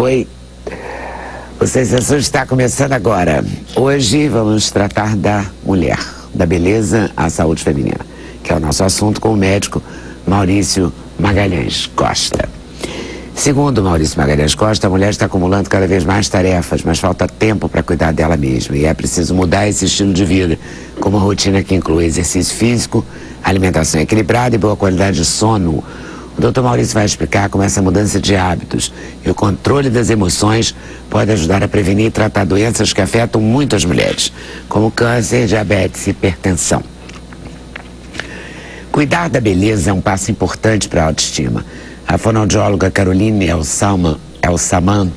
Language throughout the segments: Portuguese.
Oi, o Sensação está começando agora. Hoje vamos tratar da mulher, da beleza à saúde feminina, que é o nosso assunto com o médico Maurício Magalhães Costa. Segundo Maurício Magalhães Costa, a mulher está acumulando cada vez mais tarefas, mas falta tempo para cuidar dela mesma. E é preciso mudar esse estilo de vida, com uma rotina que inclui exercício físico, alimentação equilibrada e boa qualidade de sono. O Dr. Maurício vai explicar como essa mudança de hábitos e o controle das emoções pode ajudar a prevenir e tratar doenças que afetam muitas mulheres, como câncer, diabetes e hipertensão. Cuidar da beleza é um passo importante para a autoestima. A fonoaudióloga Caroline Elsaman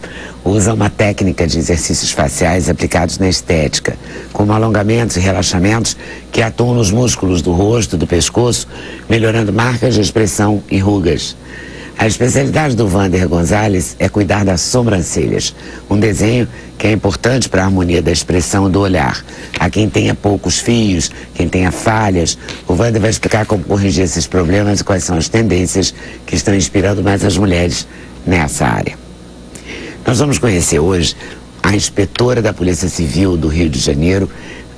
usa uma técnica de exercícios faciais aplicados na estética, como alongamentos e relaxamentos que atuam nos músculos do rosto e do pescoço, melhorando marcas de expressão e rugas. A especialidade do Wander Gonzalez é cuidar das sobrancelhas, um desenho que é importante para a harmonia da expressão do olhar. A quem tenha poucos fios, quem tenha falhas, o Wander vai explicar como corrigir esses problemas e quais são as tendências que estão inspirando mais as mulheres nessa área. Nós vamos conhecer hoje a inspetora da Polícia Civil do Rio de Janeiro,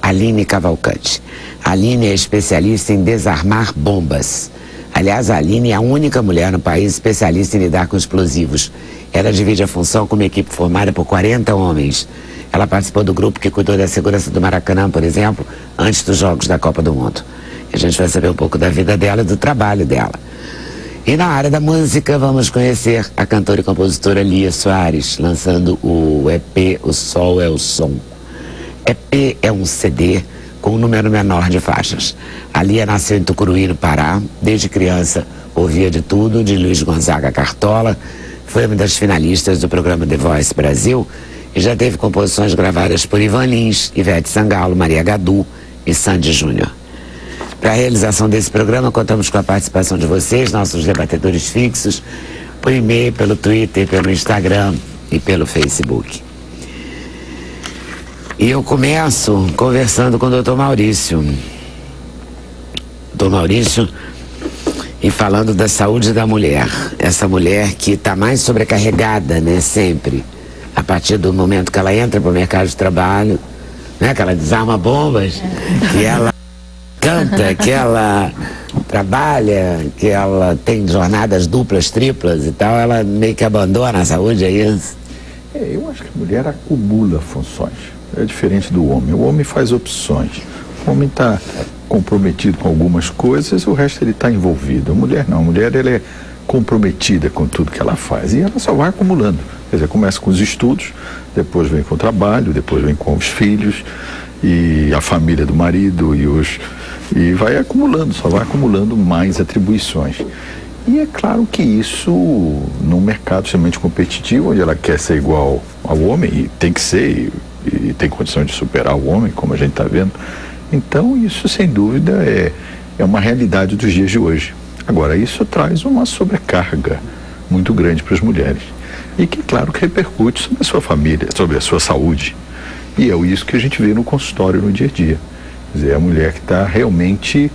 Aline Cavalcante. A Aline é especialista em desarmar bombas. Aliás, a Aline é a única mulher no país especialista em lidar com explosivos. Ela divide a função com uma equipe formada por 40 homens. Ela participou do grupo que cuidou da segurança do Maracanã, por exemplo, antes dos Jogos da Copa do Mundo. E a gente vai saber um pouco da vida dela e do trabalho dela. E na área da música, vamos conhecer a cantora e compositora Lia Soares, lançando o EP O Sol é o Som. EP é um CD com um número menor de faixas. A Lia nasceu em Tucuruí, no Pará. Desde criança, ouvia de tudo, de Luiz Gonzaga Cartola. Foi uma das finalistas do programa The Voice Brasil e já teve composições gravadas por Ivan Lins, Ivete Sangalo, Maria Gadu e Sandy Júnior. Para a realização desse programa, contamos com a participação de vocês, nossos debatedores fixos, por e-mail, pelo Twitter, pelo Instagram e pelo Facebook. E eu começo conversando com o Dr. Maurício. Dr. Maurício, e falando da saúde da mulher. Essa mulher que está mais sobrecarregada, né, sempre. A partir do momento que ela entra para o mercado de trabalho, né, que ela desarma bombas, que ela canta, que ela trabalha, que ela tem jornadas duplas, triplas e tal, ela meio que abandona a saúde, é isso? Eu acho que a mulher acumula funções. É diferente do homem. O homem faz opções. O homem está comprometido com algumas coisas, o resto ele está envolvido. A mulher não. A mulher ela é comprometida com tudo que ela faz e ela só vai acumulando. Quer dizer, começa com os estudos, depois vem com o trabalho, depois vem com os filhos e a família do marido e vai acumulando, só vai acumulando mais atribuições. E é claro que isso, num mercado extremamente competitivo, onde ela quer ser igual ao homem, e tem que ser, e tem condição de superar o homem, como a gente está vendo, então isso, sem dúvida, é uma realidade dos dias de hoje. Agora, isso traz uma sobrecarga muito grande para as mulheres. E que, claro, que repercute sobre a sua família, sobre a sua saúde. E é isso que a gente vê no consultório no dia a dia. Quer dizer, a mulher que está realmente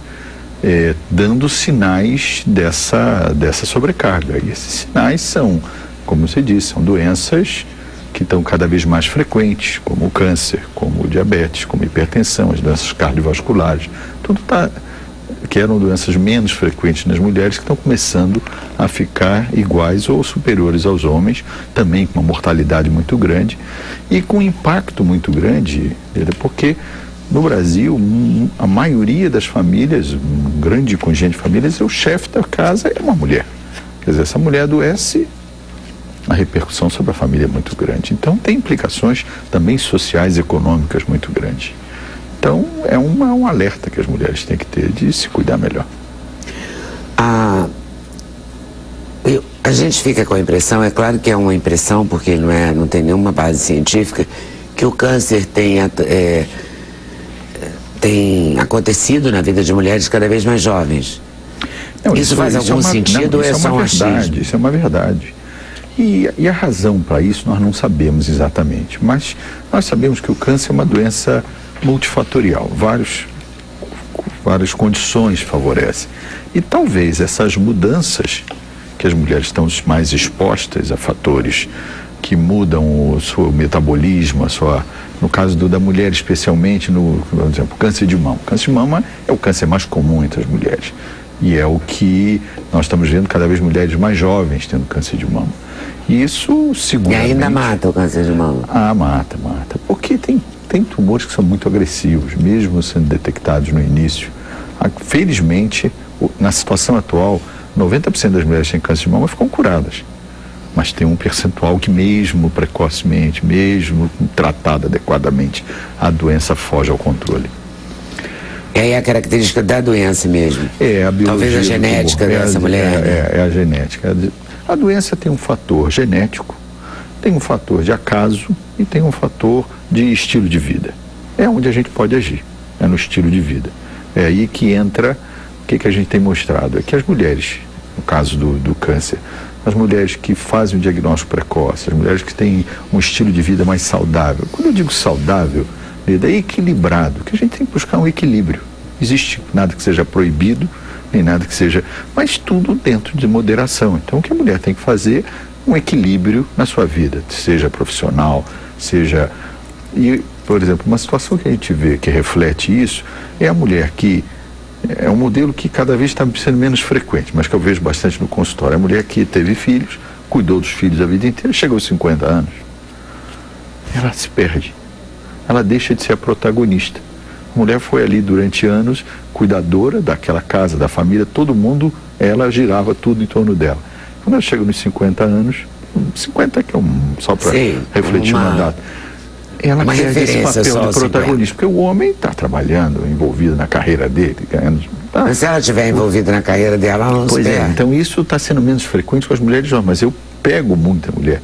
dando sinais dessa sobrecarga. E esses sinais são, como você disse, são doenças que estão cada vez mais frequentes, como o câncer, como o diabetes, como a hipertensão, as doenças cardiovasculares. Tudo que eram doenças menos frequentes nas mulheres, que estão começando a ficar iguais ou superiores aos homens, também com uma mortalidade muito grande e com um impacto muito grande, porque no Brasil, a maioria das famílias, um grande conjunto de famílias, o chefe da casa é uma mulher. Quer dizer, essa mulher adoece, a repercussão sobre a família é muito grande. Então, tem implicações também sociais e econômicas muito grandes. Então, é um alerta que as mulheres têm que ter de se cuidar melhor. A gente fica com a impressão, é claro que é uma impressão, porque não tem nenhuma base científica, que o câncer tem acontecido na vida de mulheres cada vez mais jovens. Não, isso faz algum sentido ou é só um achismo? Isso é uma verdade. E a razão para isso nós não sabemos exatamente, mas nós sabemos que o câncer é uma doença multifatorial, várias condições favorecem. E talvez essas mudanças, que as mulheres estão mais expostas a fatores que mudam o seu metabolismo, no caso da mulher especialmente, por exemplo, câncer de mama. O câncer de mama é o câncer mais comum entre as mulheres. E é o que nós estamos vendo cada vez mulheres mais jovens tendo câncer de mama. E isso seguramente... E ainda mata o câncer de mama? Ah, mata. Porque tem tumores que são muito agressivos, mesmo sendo detectados no início. Felizmente, na situação atual, 90% das mulheres que têm câncer de mama ficam curadas. Mas tem um percentual que mesmo precocemente, mesmo tratada adequadamente, a doença foge ao controle. É a característica da doença mesmo? É, a biologia. Talvez a genética dessa mulher. É a genética. A doença tem um fator genético, tem um fator de acaso e tem um fator de estilo de vida. É onde a gente pode agir, é no estilo de vida. É aí que entra, o que a gente tem mostrado? É que as mulheres, no caso do câncer, as mulheres que fazem o diagnóstico precoce, as mulheres que têm um estilo de vida mais saudável. Quando eu digo saudável, é equilibrado, que a gente tem que buscar um equilíbrio. Existe nada que seja proibido, nem nada que seja, mas tudo dentro de moderação. Então o que a mulher tem que fazer um equilíbrio na sua vida, seja profissional, seja... E, por exemplo, uma situação que a gente vê que reflete isso é a mulher que é um modelo que cada vez está sendo menos frequente, mas que eu vejo bastante no consultório. A mulher que teve filhos, cuidou dos filhos a vida inteira, chega aos 50 anos, ela se perde. Ela deixa de ser a protagonista. A mulher foi ali durante anos, cuidadora daquela casa, da família, todo mundo, ela girava tudo em torno dela. Quando ela chega nos 50 anos, 50 que é só para refletir uma data, ela perde esse papel de protagonista, porque o homem está trabalhando, envolvido na carreira dele, ganhando... Mas se ela estiver envolvida na carreira dela, ela não se perde. Então isso está sendo menos frequente com as mulheres jovens, mas eu pego muita mulher.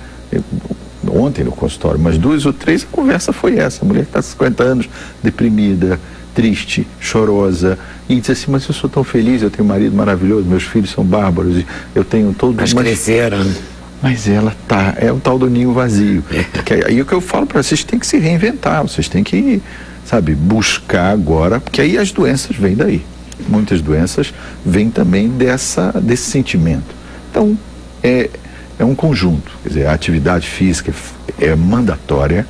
Ontem no consultório, mas 2 ou 3, a conversa foi essa. A mulher que está 50 anos, deprimida, triste, chorosa, e diz assim, mas eu sou tão feliz, eu tenho um marido maravilhoso, meus filhos são bárbaros, eu tenho todo... Mas cresceram. Mas ela tá, é o tal do ninho vazio. Aí o que eu falo para vocês, tem que se reinventar, vocês têm que, sabe, buscar agora, porque aí as doenças vêm daí. Muitas doenças vêm também desse sentimento. Então, é um conjunto, quer dizer, a atividade física é mandatória,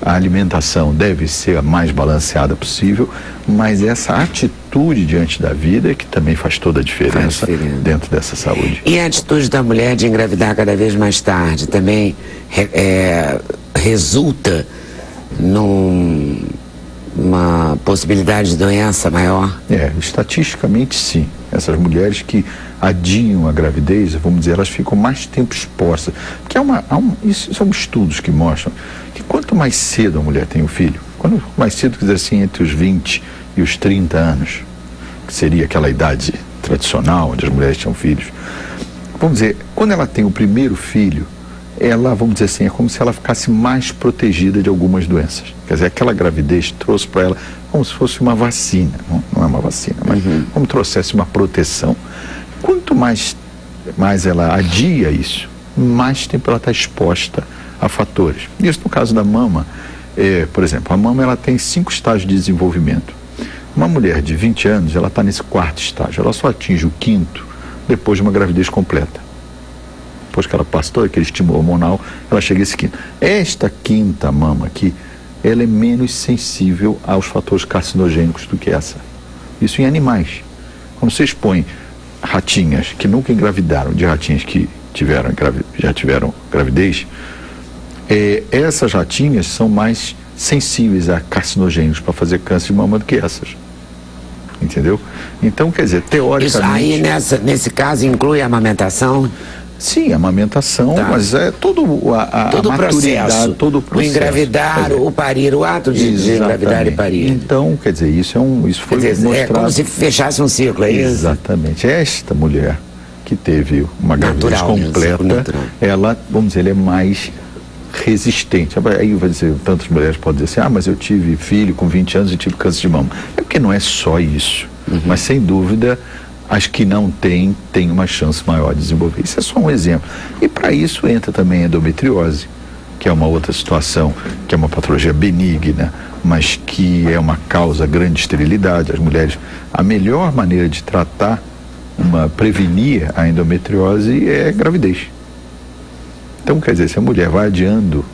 a alimentação deve ser a mais balanceada possível, mas essa atitude diante da vida é que também faz toda a diferença dentro dessa saúde. E a atitude da mulher de engravidar cada vez mais tarde também resulta numa possibilidade de doença maior? Estatisticamente sim. Essas mulheres que adiam a gravidez, vamos dizer, elas ficam mais tempo expostas. Porque isso são estudos que mostram que quanto mais cedo a mulher tem o filho, quanto mais cedo, quer dizer assim, entre os 20 e os 30 anos, que seria aquela idade tradicional onde as mulheres tinham filhos, vamos dizer, quando ela tem o primeiro filho, ela, vamos dizer assim, é como se ela ficasse mais protegida de algumas doenças. Quer dizer, aquela gravidez trouxe para ela como se fosse uma vacina, não é uma vacina, mas como trouxesse uma proteção. Quanto mais ela adia isso, mais tempo ela está exposta a fatores. Isso no caso da mama, por exemplo, a mama ela tem 5 estágios de desenvolvimento. Uma mulher de 20 anos, ela está nesse 4º estágio, ela só atinge o 5º depois de uma gravidez completa. Depois que ela passa todo aquele estímulo hormonal, ela chega a esse 5º. Esta 5ª mama aqui, ela é menos sensível aos fatores carcinogênicos do que essa. Isso em animais. Quando você expõe ratinhas que nunca engravidaram, de ratinhas que já tiveram gravidez, essas ratinhas são mais sensíveis a carcinogênicos para fazer câncer de mama do que essas. Entendeu? Então, quer dizer, teoricamente... Isso aí, nesse caso, inclui a amamentação? Sim, a amamentação, mas é todo a maturidade, todo o processo. O engravidar, o parir, o ato de engravidar e parir. Então, quer dizer, isso foi mostrado... É como se fechasse um ciclo, é isso? Exatamente. Esta mulher que teve uma gravidez completa, ela, vamos dizer, ela é mais resistente. Aí vai dizer, tantas mulheres podem dizer assim, mas eu tive filho com 20 anos e tive câncer de mama. É porque não é só isso, mas sem dúvida... As que não têm uma chance maior de desenvolver. Isso é só um exemplo. E para isso entra também a endometriose, que é uma outra situação, que é uma patologia benigna, mas que é uma causa grande esterilidade. As mulheres, a melhor maneira de tratar, prevenir a endometriose é gravidez. Então, quer dizer, se a mulher vai adiando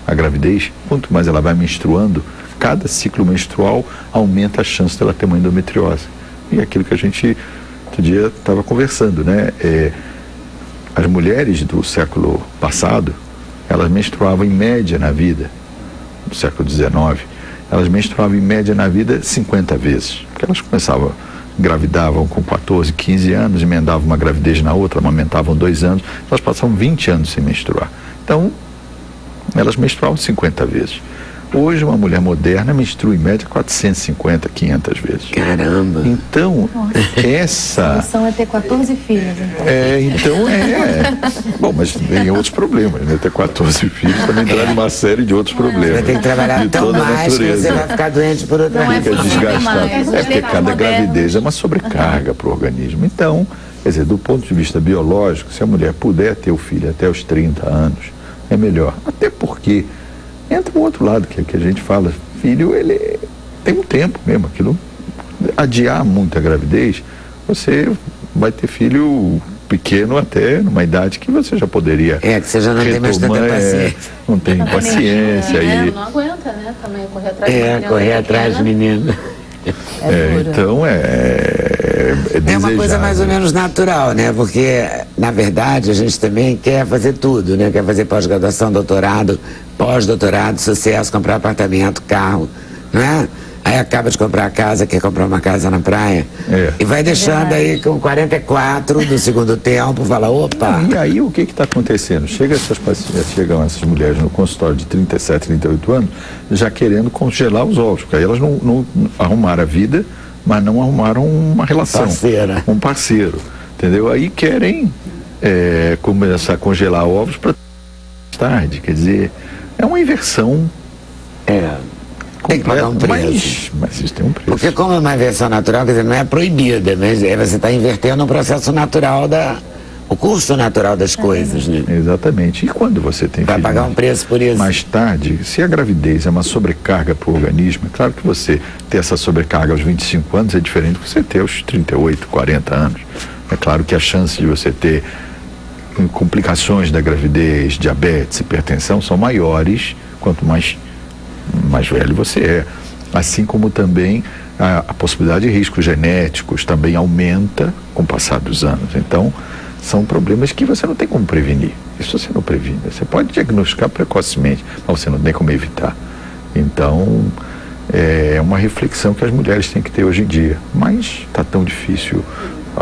a gravidez, quanto mais ela vai menstruando, cada ciclo menstrual aumenta a chance dela ter uma endometriose. E é aquilo que a gente outro dia estava conversando, né? As mulheres do século passado, elas menstruavam em média na vida, no século XIX, elas menstruavam em média na vida 50 vezes. Porque elas engravidavam com 14, 15 anos, emendavam uma gravidez na outra, amamentavam 2 anos, elas passavam 20 anos sem menstruar. Então, elas menstruavam 50 vezes. Hoje, uma mulher moderna menstrua em média 450, 500 vezes. Caramba! Então, essa... A solução é ter 14 filhos, então. Bom, mas tem outros problemas, né? Ter 14 filhos também traz uma série de outros problemas. Vai ter que trabalhar tão mais que você vai ficar doente por outra vez. Fica desgastado. Porque cada gravidez é uma sobrecarga para o organismo. Então, quer dizer, do ponto de vista biológico, se a mulher puder ter o filho até os 30 anos, é melhor. Até porque entra um outro lado que a gente fala, filho, ele tem um tempo mesmo, aquilo, adiar muito a gravidez, você vai ter filho pequeno até numa idade que você já poderia que você já não tem mais tanta paciência. Não tem paciência. Não aguenta, né? Também correr atrás de menina. Correr atrás de menina. Então é uma coisa mais ou menos natural, né? Porque, na verdade, a gente também quer fazer tudo, né? Quer fazer pós-graduação, doutorado, pós-doutorado, sucesso, comprar apartamento, carro, não é? Aí acaba de comprar a casa, quer comprar uma casa na praia. E vai deixando aí com 44 do segundo tempo, fala, opa! E aí o que está acontecendo? Chegam essas mulheres no consultório de 37, 38 anos, já querendo congelar os ovos, porque aí elas não arrumaram a vida, mas não arrumaram uma relação. Um parceiro. Entendeu? Aí querem começar a congelar ovos para tarde. Quer dizer, é uma inversão. Tem que pagar um preço. Mas isso tem um preço. Porque como é uma inversão natural, quer dizer, não é proibida, mas você está invertendo um processo natural o curso natural das coisas, né? Exatamente. E quando você tem vai pagar um preço por isso. Mais tarde, se a gravidez é uma sobrecarga para o organismo, é claro que você ter essa sobrecarga aos 25 anos é diferente do que você ter aos 38, 40 anos. É claro que a chance de você ter complicações da gravidez, diabetes, hipertensão, são maiores quanto mais velho você é. Assim como também a possibilidade de riscos genéticos também aumenta com o passar dos anos. Então, são problemas que você não tem como prevenir. Isso você não previne. Você pode diagnosticar precocemente, mas você não tem como evitar. Então, é uma reflexão que as mulheres têm que ter hoje em dia. Mas está tão difícil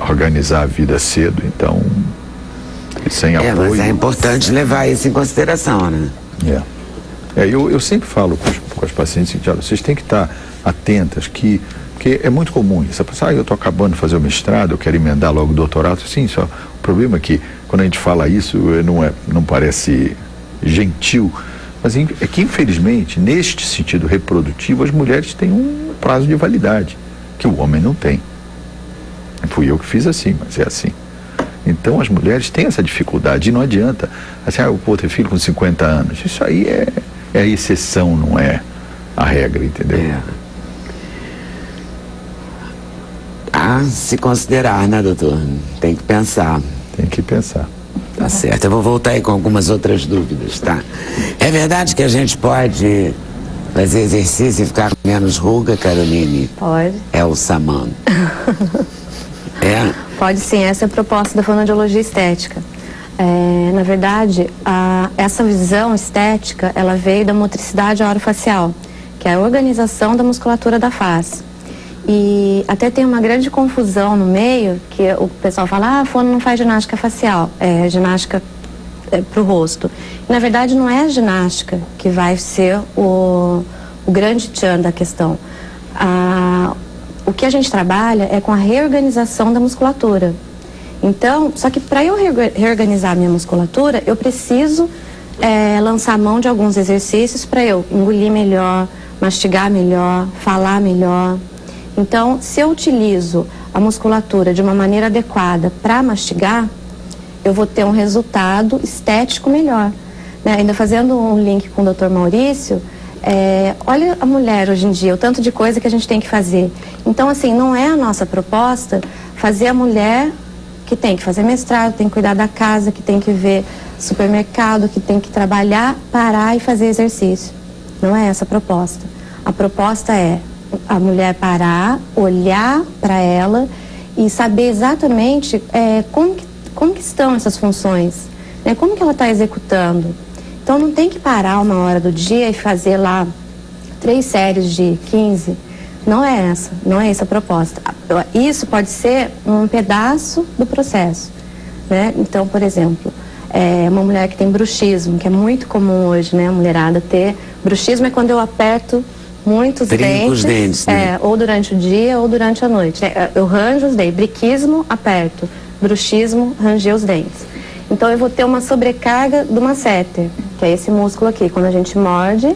organizar a vida cedo, então, sem apoio... Mas é importante levar isso em consideração, né? Eu sempre falo com as pacientes, olha, vocês têm que estar atentas que é muito comum isso. A pessoa, eu estou acabando de fazer o mestrado, eu quero emendar logo o doutorado. Sim, só o problema é que quando a gente fala isso, não parece gentil, mas é que infelizmente, neste sentido reprodutivo, as mulheres têm um prazo de validade, que o homem não tem. Fui eu que fiz assim, mas é assim. Então as mulheres têm essa dificuldade e não adianta, assim, eu vou ter filho com 50 anos. Isso aí é a exceção, não é a regra, entendeu? Se considerar, né, doutor? Tem que pensar. Tem que pensar. Tá certo. Eu vou voltar aí com algumas outras dúvidas, tá? É verdade que a gente pode fazer exercício e ficar com menos ruga, Caroline? Pode. É o Saman. Pode sim, essa é a proposta da fonoaudiologia estética. Na verdade, essa visão estética, ela veio da motricidade orofacial, que é a organização da musculatura da face. E até tem uma grande confusão no meio, que o pessoal fala, a fono não faz ginástica facial, é ginástica para o rosto. E, na verdade, não é a ginástica que vai ser o grande tchan da questão. O que a gente trabalha é com a reorganização da musculatura. Então, só que para eu reorganizar a minha musculatura, eu preciso lançar mão de alguns exercícios para eu engolir melhor, mastigar melhor, falar melhor. Então, se eu utilizo a musculatura de uma maneira adequada para mastigar, eu vou ter um resultado estético melhor. Né? Ainda fazendo um link com o Dr. Maurício, olha a mulher hoje em dia, o tanto de coisa que a gente tem que fazer. Então, assim, não é a nossa proposta fazer a mulher que tem que fazer mestrado, tem que cuidar da casa, que tem que ver supermercado, que tem que trabalhar, parar e fazer exercício. Não é essa a proposta. A proposta é a mulher parar, olhar para ela e saber exatamente como que estão essas funções, né? Como que ela está executando. Então não tem que parar uma hora do dia e fazer lá 3 séries de 15. Não é essa a proposta. Isso pode ser um pedaço do processo, né? Então, por exemplo, uma mulher que tem bruxismo, que é muito comum hoje, né? A mulherada ter. Bruxismo é quando eu aperto muitos dentes, né? ou durante o dia ou durante a noite. Eu ranjo os dentes. Briquismo, aperto. Bruxismo, ranger os dentes. Então eu vou ter uma sobrecarga do masseter, que é esse músculo aqui. Quando a gente morde,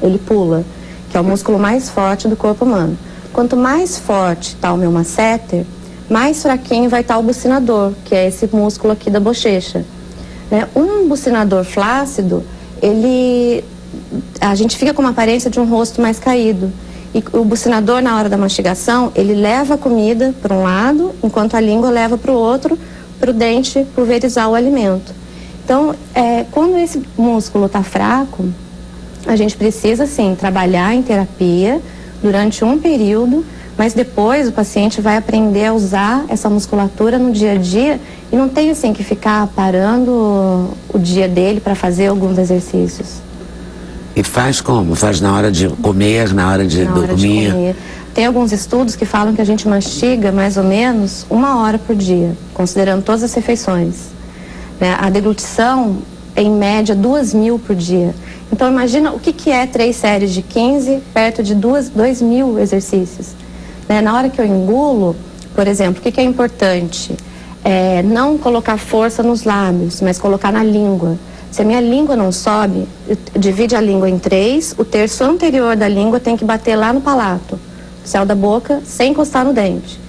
ele pula, que é o músculo mais forte do corpo humano. Quanto mais forte está o meu masseter, mais fraquinho vai estar o bucinador, que é esse músculo aqui da bochecha, né? Um bucinador flácido, a gente fica com uma aparência de um rosto mais caído. E o bucinador, na hora da mastigação, ele leva a comida para um lado, enquanto a língua leva para o outro, para o dente pulverizar o alimento. Então, quando esse músculo está fraco, a gente precisa, sim, trabalhar em terapia durante um período, mas depois o paciente vai aprender a usar essa musculatura no dia a dia e não tem, assim, que ficar parando o dia dele para fazer alguns exercícios. E faz como? Faz na hora de comer, na hora de dormir? Tem alguns estudos que falam que a gente mastiga mais ou menos 1 hora por dia, considerando todas as refeições, né? A deglutição é em média 2.000 por dia. Então imagina o que é 3 séries de 15 perto de 2.000 exercícios, né? Na hora que eu engulo, por exemplo, o que é importante? Não colocar força nos lábios, mas colocar na língua. Se a minha língua não sobe, divide a língua em 3, o terço anterior da língua tem que bater lá no palato, céu da boca, sem encostar no dente.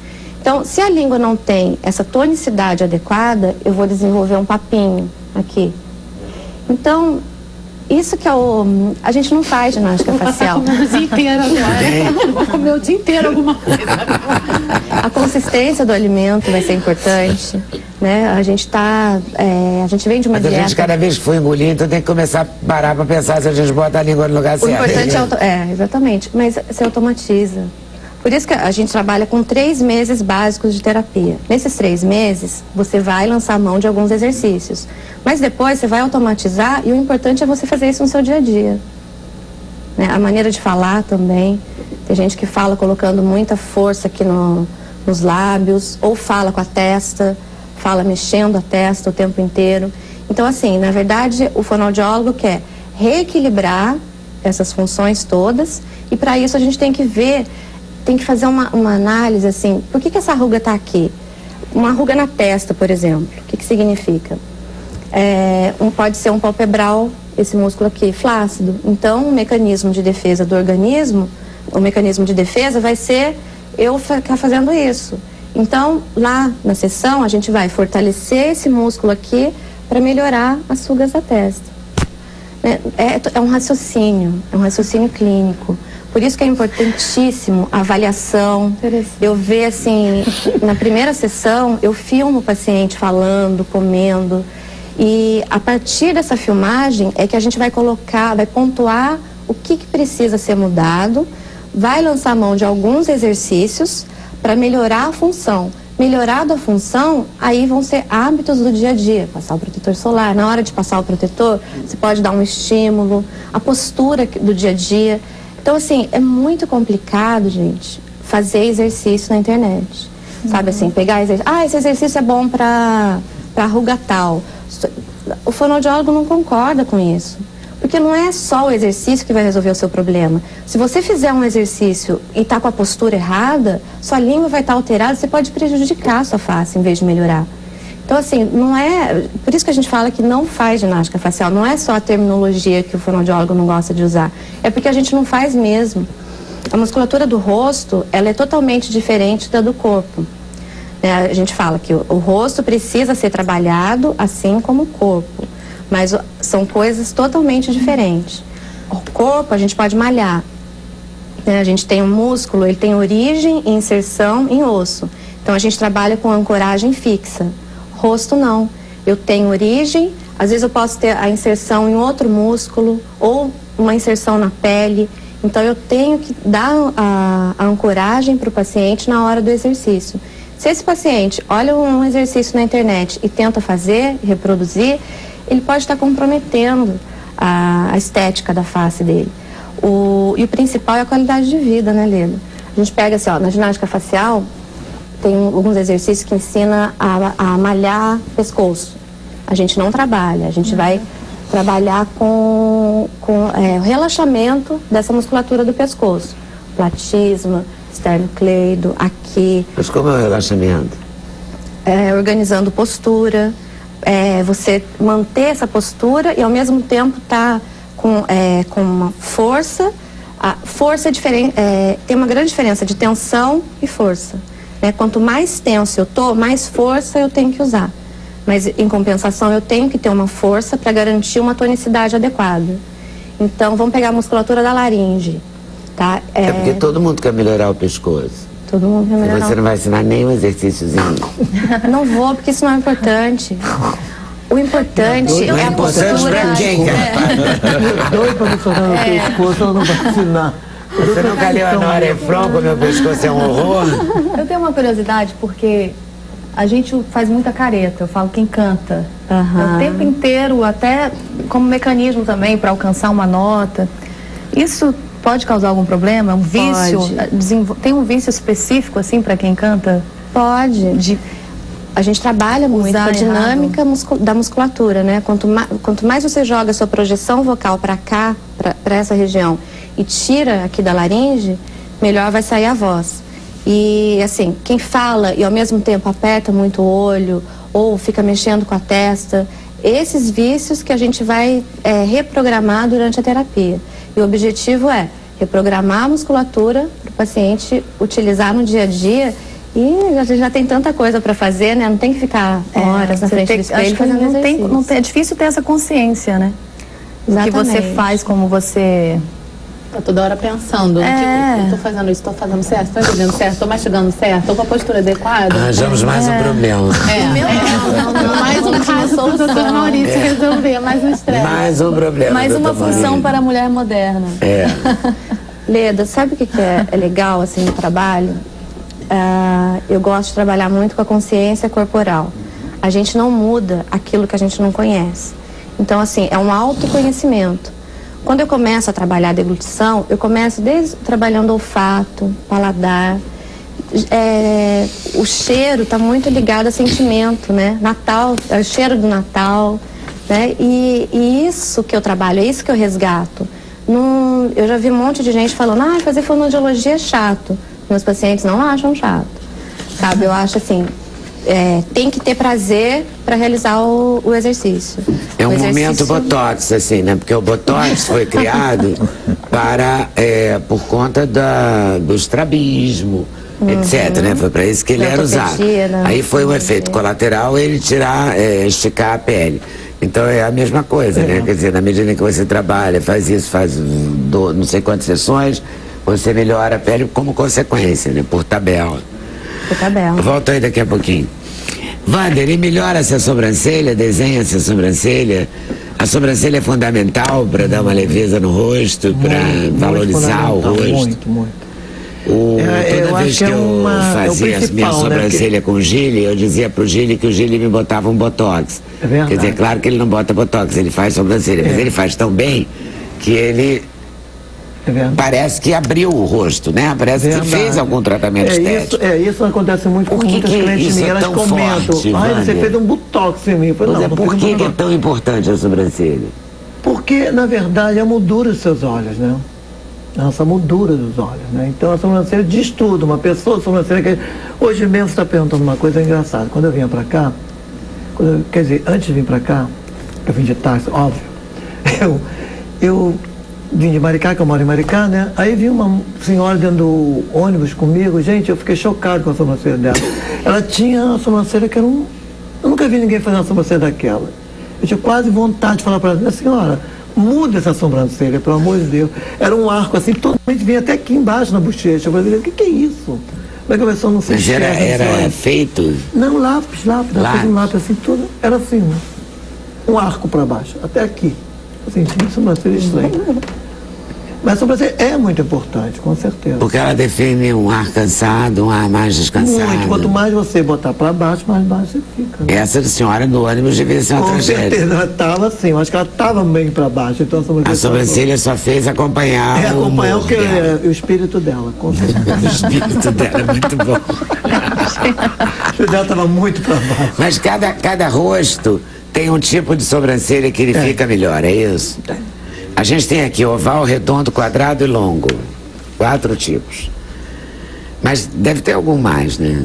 Então, se a língua não tem essa tonicidade adequada, eu vou desenvolver um papinho aqui. Então, isso que a gente não faz ginástica facial. Vou comer o dia inteiro agora. Vou comer o dia inteiro alguma coisa. A consistência do alimento vai ser importante, né? A gente vem de uma dieta. A gente cada vez que for engolir, então tem que começar a parar para pensar se a gente bota a língua no lugar certo. O importante exatamente, mas se automatiza. Por isso que a gente trabalha com 3 meses básicos de terapia. Nesses 3 meses, você vai lançar a mão de alguns exercícios. Mas depois você vai automatizar e o importante é você fazer isso no seu dia a dia, né? A maneira de falar também. Tem gente que fala colocando muita força aqui nos lábios, ou fala com a testa, fala mexendo a testa o tempo inteiro. Então, assim, na verdade, o fonoaudiólogo quer reequilibrar essas funções todas e para isso a gente tem que fazer uma análise, assim, por que essa ruga está aqui? Uma ruga na testa, por exemplo, o que significa? Pode ser um palpebral, esse músculo aqui, flácido. Então, o mecanismo de defesa do organismo, o mecanismo de defesa vai ser eu ficar fazendo isso. Então, lá na sessão, a gente vai fortalecer esse músculo aqui para melhorar as rugas da testa. É um raciocínio clínico. Por isso que é importantíssimo a avaliação. Eu ver, assim, na primeira sessão, eu filmo o paciente falando, comendo. E a partir dessa filmagem é que a gente vai pontuar o que precisa ser mudado, vai lançar a mão de alguns exercícios para melhorar a função. Melhorada a função, aí vão ser hábitos do dia a dia. Passar o protetor solar. Na hora de passar o protetor, você pode dar um estímulo, a postura do dia a dia. Então, assim, é muito complicado, gente, fazer exercício na internet. Sabe assim, pegar exercício. Esse exercício é bom para ruga tal. O fonoaudiólogo não concorda com isso. Porque não é só o exercício que vai resolver o seu problema. Se você fizer um exercício e está com a postura errada, sua língua vai estar alterada, você pode prejudicar a sua face em vez de melhorar. Então, assim, não é... Por isso que a gente fala que não faz ginástica facial. Não é só a terminologia que o fonoaudiólogo não gosta de usar. É porque a gente não faz mesmo. A musculatura do rosto, ela é totalmente diferente da do corpo. A gente fala que o rosto precisa ser trabalhado assim como o corpo. Mas são coisas totalmente diferentes. O corpo a gente pode malhar. A gente tem um músculo, ele tem origem e inserção em osso. Então a gente trabalha com ancoragem fixa. Rosto não. Eu tenho origem, Às vezes eu posso ter a inserção em outro músculo ou uma inserção na pele. Então eu tenho que dar a ancoragem para o paciente na hora do exercício. Se esse paciente olha um exercício na internet e tenta fazer, reproduzir, ele pode estar comprometendo a estética da face dele. E o principal é a qualidade de vida, né, Leda? A gente pega assim, ó, na ginástica facial, tem alguns exercícios que ensina a malhar pescoço. A gente não trabalha, a gente vai trabalhar com o relaxamento dessa musculatura do pescoço. Platisma, esternocleido, aqui. Mas como é o relaxamento? Organizando postura, você manter essa postura e ao mesmo tempo tá com uma força. A força é diferente, tem uma grande diferença de tensão e força. Né? Quanto mais tenso eu tô, mais força eu tenho que usar. Mas, em compensação, eu tenho que ter uma força para garantir uma tonicidade adequada. Então, vamos pegar a musculatura da laringe. Tá? Porque todo mundo quer melhorar o pescoço. Todo mundo quer melhorar. Você não vai ensinar nenhum exercíciozinho? Não vou, porque isso não é importante. O importante não é a postura. Pra quem, cara? Doido pra me sonar no pescoço, eu não vou ensinar. Você nunca leu a Nora Ephron, como meu pescoço é um horror? Eu tenho uma curiosidade, porque a gente faz muita careta, eu falo quem canta. O tempo inteiro, até como mecanismo também para alcançar uma nota. Isso pode causar algum problema? Um vício? Tem um vício específico assim para quem canta? Pode. A gente trabalha muito com a dinâmica da musculatura, né? Quanto mais você joga a sua projeção vocal para cá, para essa região, e tira aqui da laringe, melhor vai sair a voz. E assim, quem fala e ao mesmo tempo aperta muito o olho ou fica mexendo com a testa, esses vícios que a gente vai reprogramar durante a terapia. E o objetivo é reprogramar a musculatura para o paciente utilizar no dia a dia. E a gente já tem tanta coisa para fazer, né? Não tem que ficar horas na frente do espelho fazendo exercício. É difícil ter essa consciência, né? Exatamente. O que você faz, como você... Tá toda hora pensando, eu tô fazendo isso, tô fazendo certo, tô fazendo certo, tô mastigando certo, tô com a postura adequada. Arranjamos mais um problema. Mais um caso pro doutor Maurício resolver, mais um estresse. Mais um problema. Mais uma função para a mulher moderna. Leda, sabe o que é legal assim no trabalho? Eu gosto de trabalhar muito com a consciência corporal. A gente não muda aquilo que a gente não conhece. Então, assim, é um autoconhecimento. Quando eu começo a trabalhar a deglutição, eu começo desde trabalhando olfato, paladar. O cheiro está muito ligado a sentimento, né? Natal, é o cheiro do Natal, né? E isso que eu trabalho, é isso que eu resgato. Eu já vi um monte de gente falando, fazer fonoaudiologia é chato. Meus pacientes não acham chato, sabe? Eu acho assim, tem que ter prazer para realizar o exercício. É um momento botox, assim, né? Porque o botox foi criado por conta do estrabismo, etc, né? Foi para isso que ele era usado. Aí foi um efeito colateral ele esticar a pele. Então é a mesma coisa, né? Quer dizer, na medida que você trabalha, faz não sei quantas sessões, você melhora a pele como consequência, né? Por tabela. Volto aí daqui a pouquinho. Wander, ele melhora-se a sobrancelha, desenha-se a sobrancelha. A sobrancelha é fundamental para dar uma leveza no rosto, para valorizar o rosto. Muito. Toda vez que eu fazia a minha sobrancelha com o Gili, eu dizia pro Gili que o Gili me botava um botox. Quer dizer, claro que ele não bota botox, ele faz sobrancelha, mas ele faz tão bem que ele... Parece que abriu o rosto, né? Parece que fez algum tratamento estético. Isso acontece muito com muitas clientes minhas. Elas comentam, você fez um botox em mim. Por que é tão importante a sobrancelha? Porque, na verdade, é a moldura dos seus olhos, né? Nossa moldura dos olhos, né? Então a sobrancelha diz tudo. Uma pessoa, sobrancelha... Hoje mesmo você está perguntando uma coisa engraçada. Quando eu vinha para cá, quer dizer, antes de vir para cá, eu vim de táxi, óbvio. Eu vim de Maricá, que eu moro em Maricá, né? Aí vi uma senhora dentro do ônibus comigo. Gente, eu fiquei chocado com a sobrancelha dela. Ela tinha uma sobrancelha que era Eu nunca vi ninguém fazer uma sobrancelha daquela. Eu tinha quase vontade de falar para ela, senhora, muda essa sobrancelha, pelo amor de Deus. Era um arco assim, totalmente vinha até aqui embaixo na bochecha. Eu falei, o que é isso? Como é que a pessoa não se enxerga? Era feito? Não, lápis. Ela fez um lápis assim, tudo. Era assim, né? um arco para baixo, até aqui. Eu senti uma sobrancelha estranha. Mas a sobrancelha é muito importante, com certeza. Porque ela define um ar cansado, um ar mais descansado. Muito. Quanto mais você botar para baixo, mais baixo você fica. Né? Essa senhora no ônibus devia ser uma tragédia. Com certeza, ela estava assim. Eu acho que ela estava bem para baixo. Então a sobrancelha só fez acompanhar acompanhar o espírito dela, com certeza. O espírito dela é muito bom. O espírito dela estava muito para baixo. Mas cada rosto tem um tipo de sobrancelha que ele fica melhor, é isso? A gente tem aqui oval, redondo, quadrado e longo. 4 tipos. Mas deve ter algum mais, né?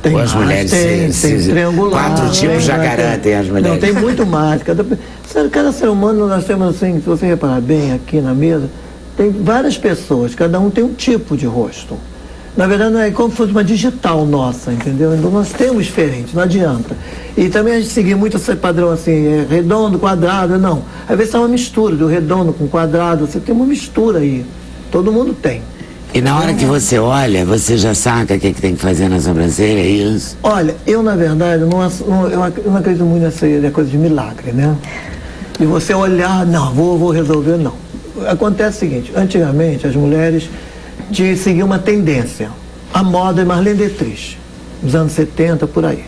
Tem as mais, mulheres tem triangular. 4 tipos já garantem as mulheres. Não, tem muito mais. Cada ser humano, nós temos assim, se você reparar bem aqui na mesa, tem várias pessoas, cada um tem um tipo de rosto. Na verdade, não é como se fosse uma digital nossa, entendeu? Então nós temos diferente, não adianta. E também a gente seguir muito esse padrão assim, redondo, quadrado, não. Às vezes é uma mistura do redondo com quadrado, você tem uma mistura aí. Todo mundo tem. E na hora que você olha, você já saca o que tem que fazer na sobrancelha, é isso? Olha, eu na verdade, eu não acredito muito nessa coisa de milagre, né? E você olhar, não, vou resolver, não. Acontece o seguinte, antigamente as mulheres de seguir uma tendência. A moda é Marlene Dietrich, nos anos 70, por aí.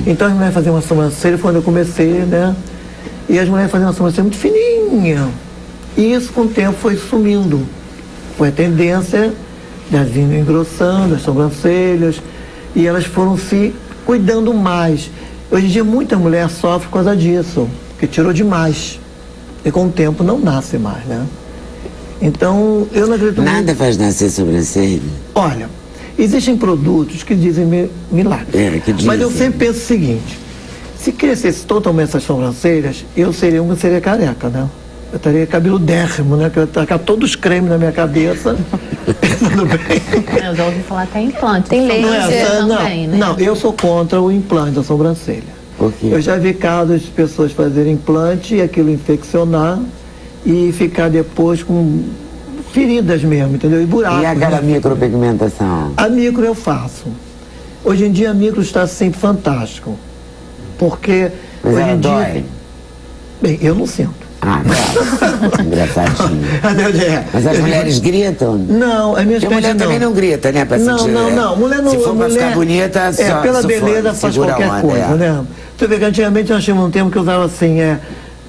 Então as mulheres faziam uma sobrancelha, quando eu comecei, né? E as mulheres faziam uma sobrancelha muito fininha. E isso com o tempo foi sumindo. Foi a tendência, elas vinham engrossando as sobrancelhas, e elas foram se cuidando mais. Hoje em dia muita mulher sofre por causa disso, porque tirou demais. E com o tempo não nasce mais, né? Então, eu não acredito muito. Nada faz nascer sobrancelha? Olha, existem produtos que dizem milagre. Que dizem. Mas eu sempre penso o seguinte, se crescesse totalmente essas sobrancelhas, eu seria careca, né? Eu teria cabelo dérrimo, né? Que eu ia tacar todos os cremes na minha cabeça. Tudo bem. Eu já ouvi falar até implante. Tem laser também, né? Não, eu sou contra o implante da sobrancelha. Por quê? Eu já vi casos de pessoas fazerem implante e aquilo infeccionar e ficar depois com feridas mesmo, entendeu? E buracos. E aquela micropigmentação? A micro eu faço. Hoje em dia a micro está sempre fantástico. Porque mas hoje ela em dói? dia. Bem, eu não sinto. Claro. Engraçadinho. Mas as mulheres gritam? Não, a minha experiência mulher também não grita, né? Pra não, sentir, não. Mulher não. Se for pra ficar bonita, só pela beleza faz qualquer coisa, né? Você vê que antigamente nós tínhamos um termo que usava assim,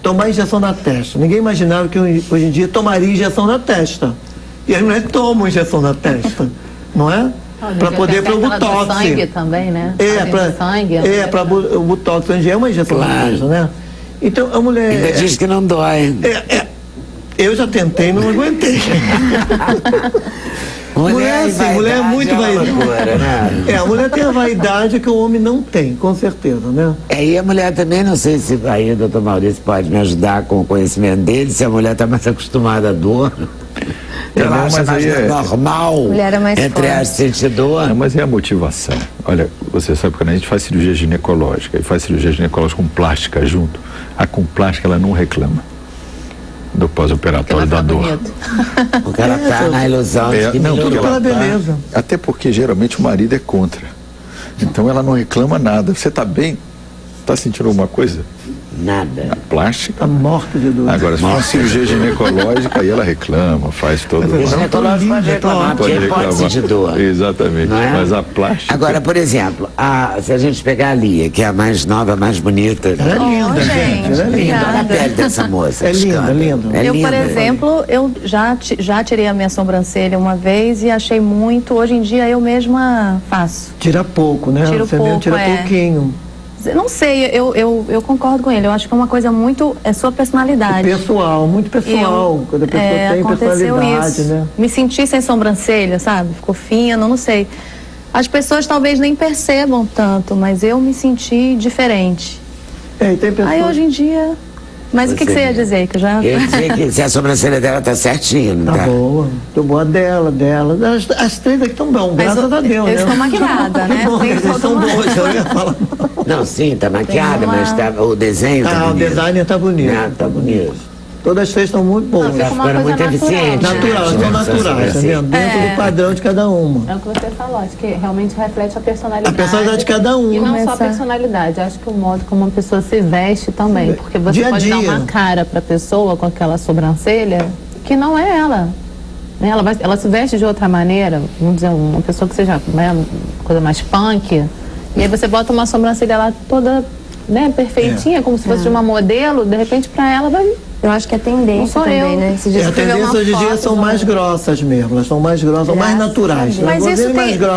tomar injeção na testa. Ninguém imaginava que hoje em dia tomaria injeção na testa. E as mulheres tomam injeção na testa, não é? Para poder para o botox. Sangue também, né? Para o botox hoje é uma injeção na testa, né? Então a mulher. Ainda diz que não dói. Eu já tentei, não aguentei. Mulher é muito vaidosa. Né? A mulher tem a vaidade que o homem não tem, com certeza, né? E a mulher também, não sei se aí o doutor Maurício pode me ajudar com o conhecimento dele, se a mulher está mais acostumada à dor. Ela acha mais normal entre as sentir dor. Não, mas é a motivação. Olha, você sabe que quando a gente faz cirurgia ginecológica e faz cirurgia ginecológica com plástica junto, a com plástica ela não reclama do pós-operatório da dor. Porque ela está na ilusão de que não, tudo pela beleza. Até porque geralmente o marido é contra. Então ela não reclama nada. Você está bem? Está sentindo alguma coisa? Nada. A plástica. Está morta de dor. Agora, se for uma cirurgia ginecológica, aí ela reclama, faz todo o. O ginecológico pode reclamar, porque ele pode sentir dor. Exatamente. Mas a plástica. Agora, por exemplo, se a gente pegar a Lia, que é a mais nova, a mais bonita. Ela é linda, gente. Ela é linda. Olha a pele dessa moça. É linda, linda. Eu, por exemplo, eu já tirei a minha sobrancelha uma vez e achei muito. Hoje em dia eu mesma faço. Tira pouco, né? Tira pouco, tira pouquinho. Não sei, eu concordo com ele. Eu acho que é uma coisa muito. É sua personalidade. Pessoal, muito pessoal. Quando a pessoa tem personalidade, isso. Né? Me senti sem sobrancelha, sabe? Ficou fino, não sei. As pessoas talvez nem percebam tanto, mas eu me senti diferente. E tem pessoas... Aí hoje em dia. Mas o que você ia dizer? Que eu ia dizer que se a sobrancelha dela tá certinha, não tá? Tá boa. Tô boa dela. As três aqui estão bom, graças a Deus. Eu estou maquiada, né? Eles são bons, eu ia falar. Não, sim, tá maquiada, mas o desenho tá bonito. O design tá bonito. Tá bonito. Todas as três estão muito boas. Fica uma coisa muito eficiente. Natural, são naturais, tá vendo? Dentro do padrão de cada uma. É o que você falou, acho que realmente reflete a personalidade. A personalidade de cada um. E não só a personalidade, acho que o modo como uma pessoa se veste também. Porque você Dia a pode dia. dar uma cara pra pessoa com aquela sobrancelha que não é ela. Né? Ela se veste de outra maneira, vamos dizer, uma pessoa que seja uma coisa mais punk. E aí você bota uma sobrancelha lá toda, né, perfeitinha, como se fosse de uma modelo, de repente pra ela vai... Eu acho que é tendência também, né? A tendência hoje em dia são mais grossas mesmo, elas são mais grossas, são mais naturais. Mas isso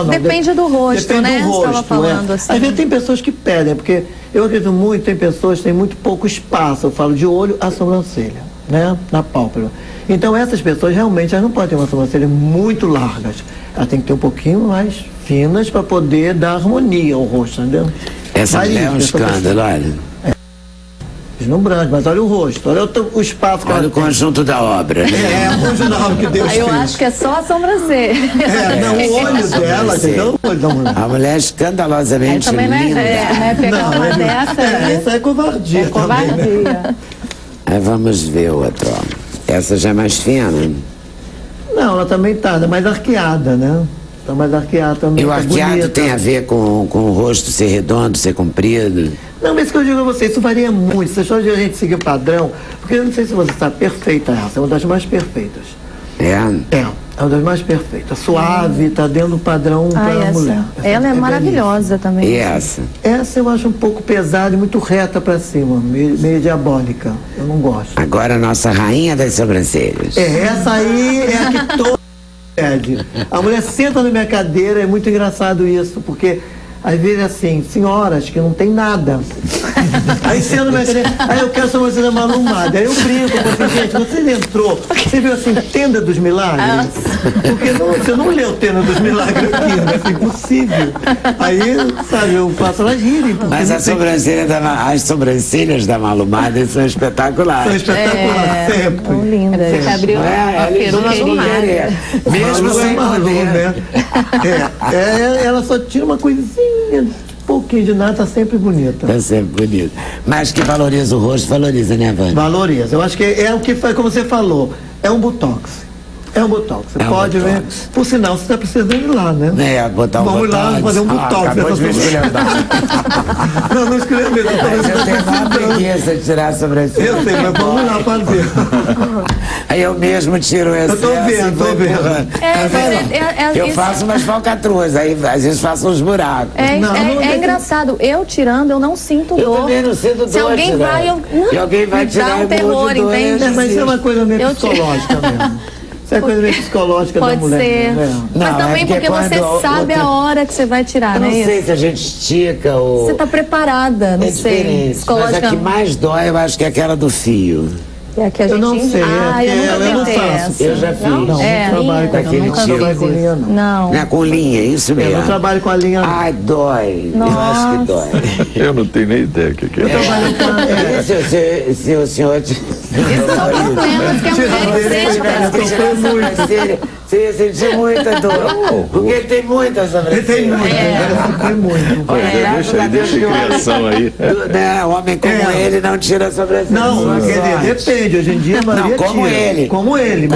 depende do rosto, depende né? do rosto, falando, assim. Às vezes tem pessoas que pedem, porque eu acredito muito, tem pessoas que têm muito pouco espaço, eu falo de olho à sobrancelha, né? Na pálpebra. Então essas pessoas realmente elas não podem ter uma sobrancelha muito largas, elas têm que ter um pouquinho mais finas para poder dar harmonia ao rosto, entendeu? Essa mulher é um escândalo, olha. Deslumbrante, mas olha o rosto, olha o espaço que olha o conjunto da obra, né? É, o conjunto da obra que Deus fez. Eu acho que é só a sobrancelha. O olho dela, entendeu? A mulher é escandalosamente também linda. Né? Pegar uma dessa. Isso é covardia. É covardia. Também, né? Aí vamos ver outra. Essa já é mais fina. Não, ela também tá mais arqueada, né? Tá mais arqueada também. E o arqueado tem a ver com o rosto ser redondo, ser comprido? Não, mas que eu digo a você, isso varia muito. Você só de a gente seguir padrão, porque eu não sei se você está perfeita essa, é uma das mais perfeitas. É uma das mais perfeitas. Suave, tá dentro do padrão para a mulher. Ela é maravilhosa também. E essa? Essa eu acho um pouco pesada e muito reta para cima, meio diabólica. Eu não gosto. Agora a nossa rainha das sobrancelhas. Essa aí é a que todo pede. A mulher senta na minha cadeira, é muito engraçado isso, porque às vezes assim, senhoras que não tem nada. Aí senta na minha cadeira, aí eu quero sobrancelha malumada. Aí eu brinco, eu falo assim, gente, você entrou, você viu assim, Tenda dos Milagres? Porque você não leu Tenda dos Milagres aqui, né? É impossível. Aí, sabe, eu faço elas rirem. Mas as sobrancelhas da malumada são espetaculares. São espetaculares, sempre. São lindas. Você abriu a peruqueria. Mesmo sem poder. Né? Ela só tira uma coisinha, um pouquinho de nada, tá sempre bonita. Tá sempre bonita. Mas que valoriza o rosto, valoriza, né, Vânia? Valoriza. Eu acho que é o que foi, como você falou, é um botox. É um botox. Você pode ver. Por sinal, você está precisando ir lá, né? Botar um Vamos botox. Vamos lá fazer um botox. Acabou de me esculhambar. Não escolheu mesmo. Eu tenho uma preguiça de tirar a sobrancelha. Eu sei, mas vamos lá fazer. Aí eu mesmo tiro o excesso. Eu tô vendo. Eu faço umas falcatruas, aí às vezes faço uns buracos. É engraçado. Eu tirando, eu não sinto dor. Eu também não sinto dor. Se alguém vai, e alguém vai tirar dá um terror, entende? Mas isso é uma coisa meio psicológica mesmo. Isso é coisa meio psicológica da mulher. Pode ser. Né? Mas também porque você sabe a hora que você vai tirar, né? Eu não sei se a gente estica ou... Você está preparada, não sei. Mas a que mais dói, eu acho que é aquela do fio. É que a gente... Eu não sei. eu nunca faço. Eu já fiz. Não trabalho com aquele tipo. Linha, não. Não é com linha, isso mesmo. Eu não trabalho com a linha. Ai, dói. Nossa. Eu acho que dói. Eu não tenho nem ideia o que é. Eu trabalho com a... Se o senhor... Isso são problemas que a mulher sente. Você ia sentir muita dor. Porque tem muita sobrancelha. Tem muito. Deixa a criação aí. O homem como ele não tira a sobrancelha. Não, quer dizer, depende. Hoje em dia a maioria como tira. ele. Como ele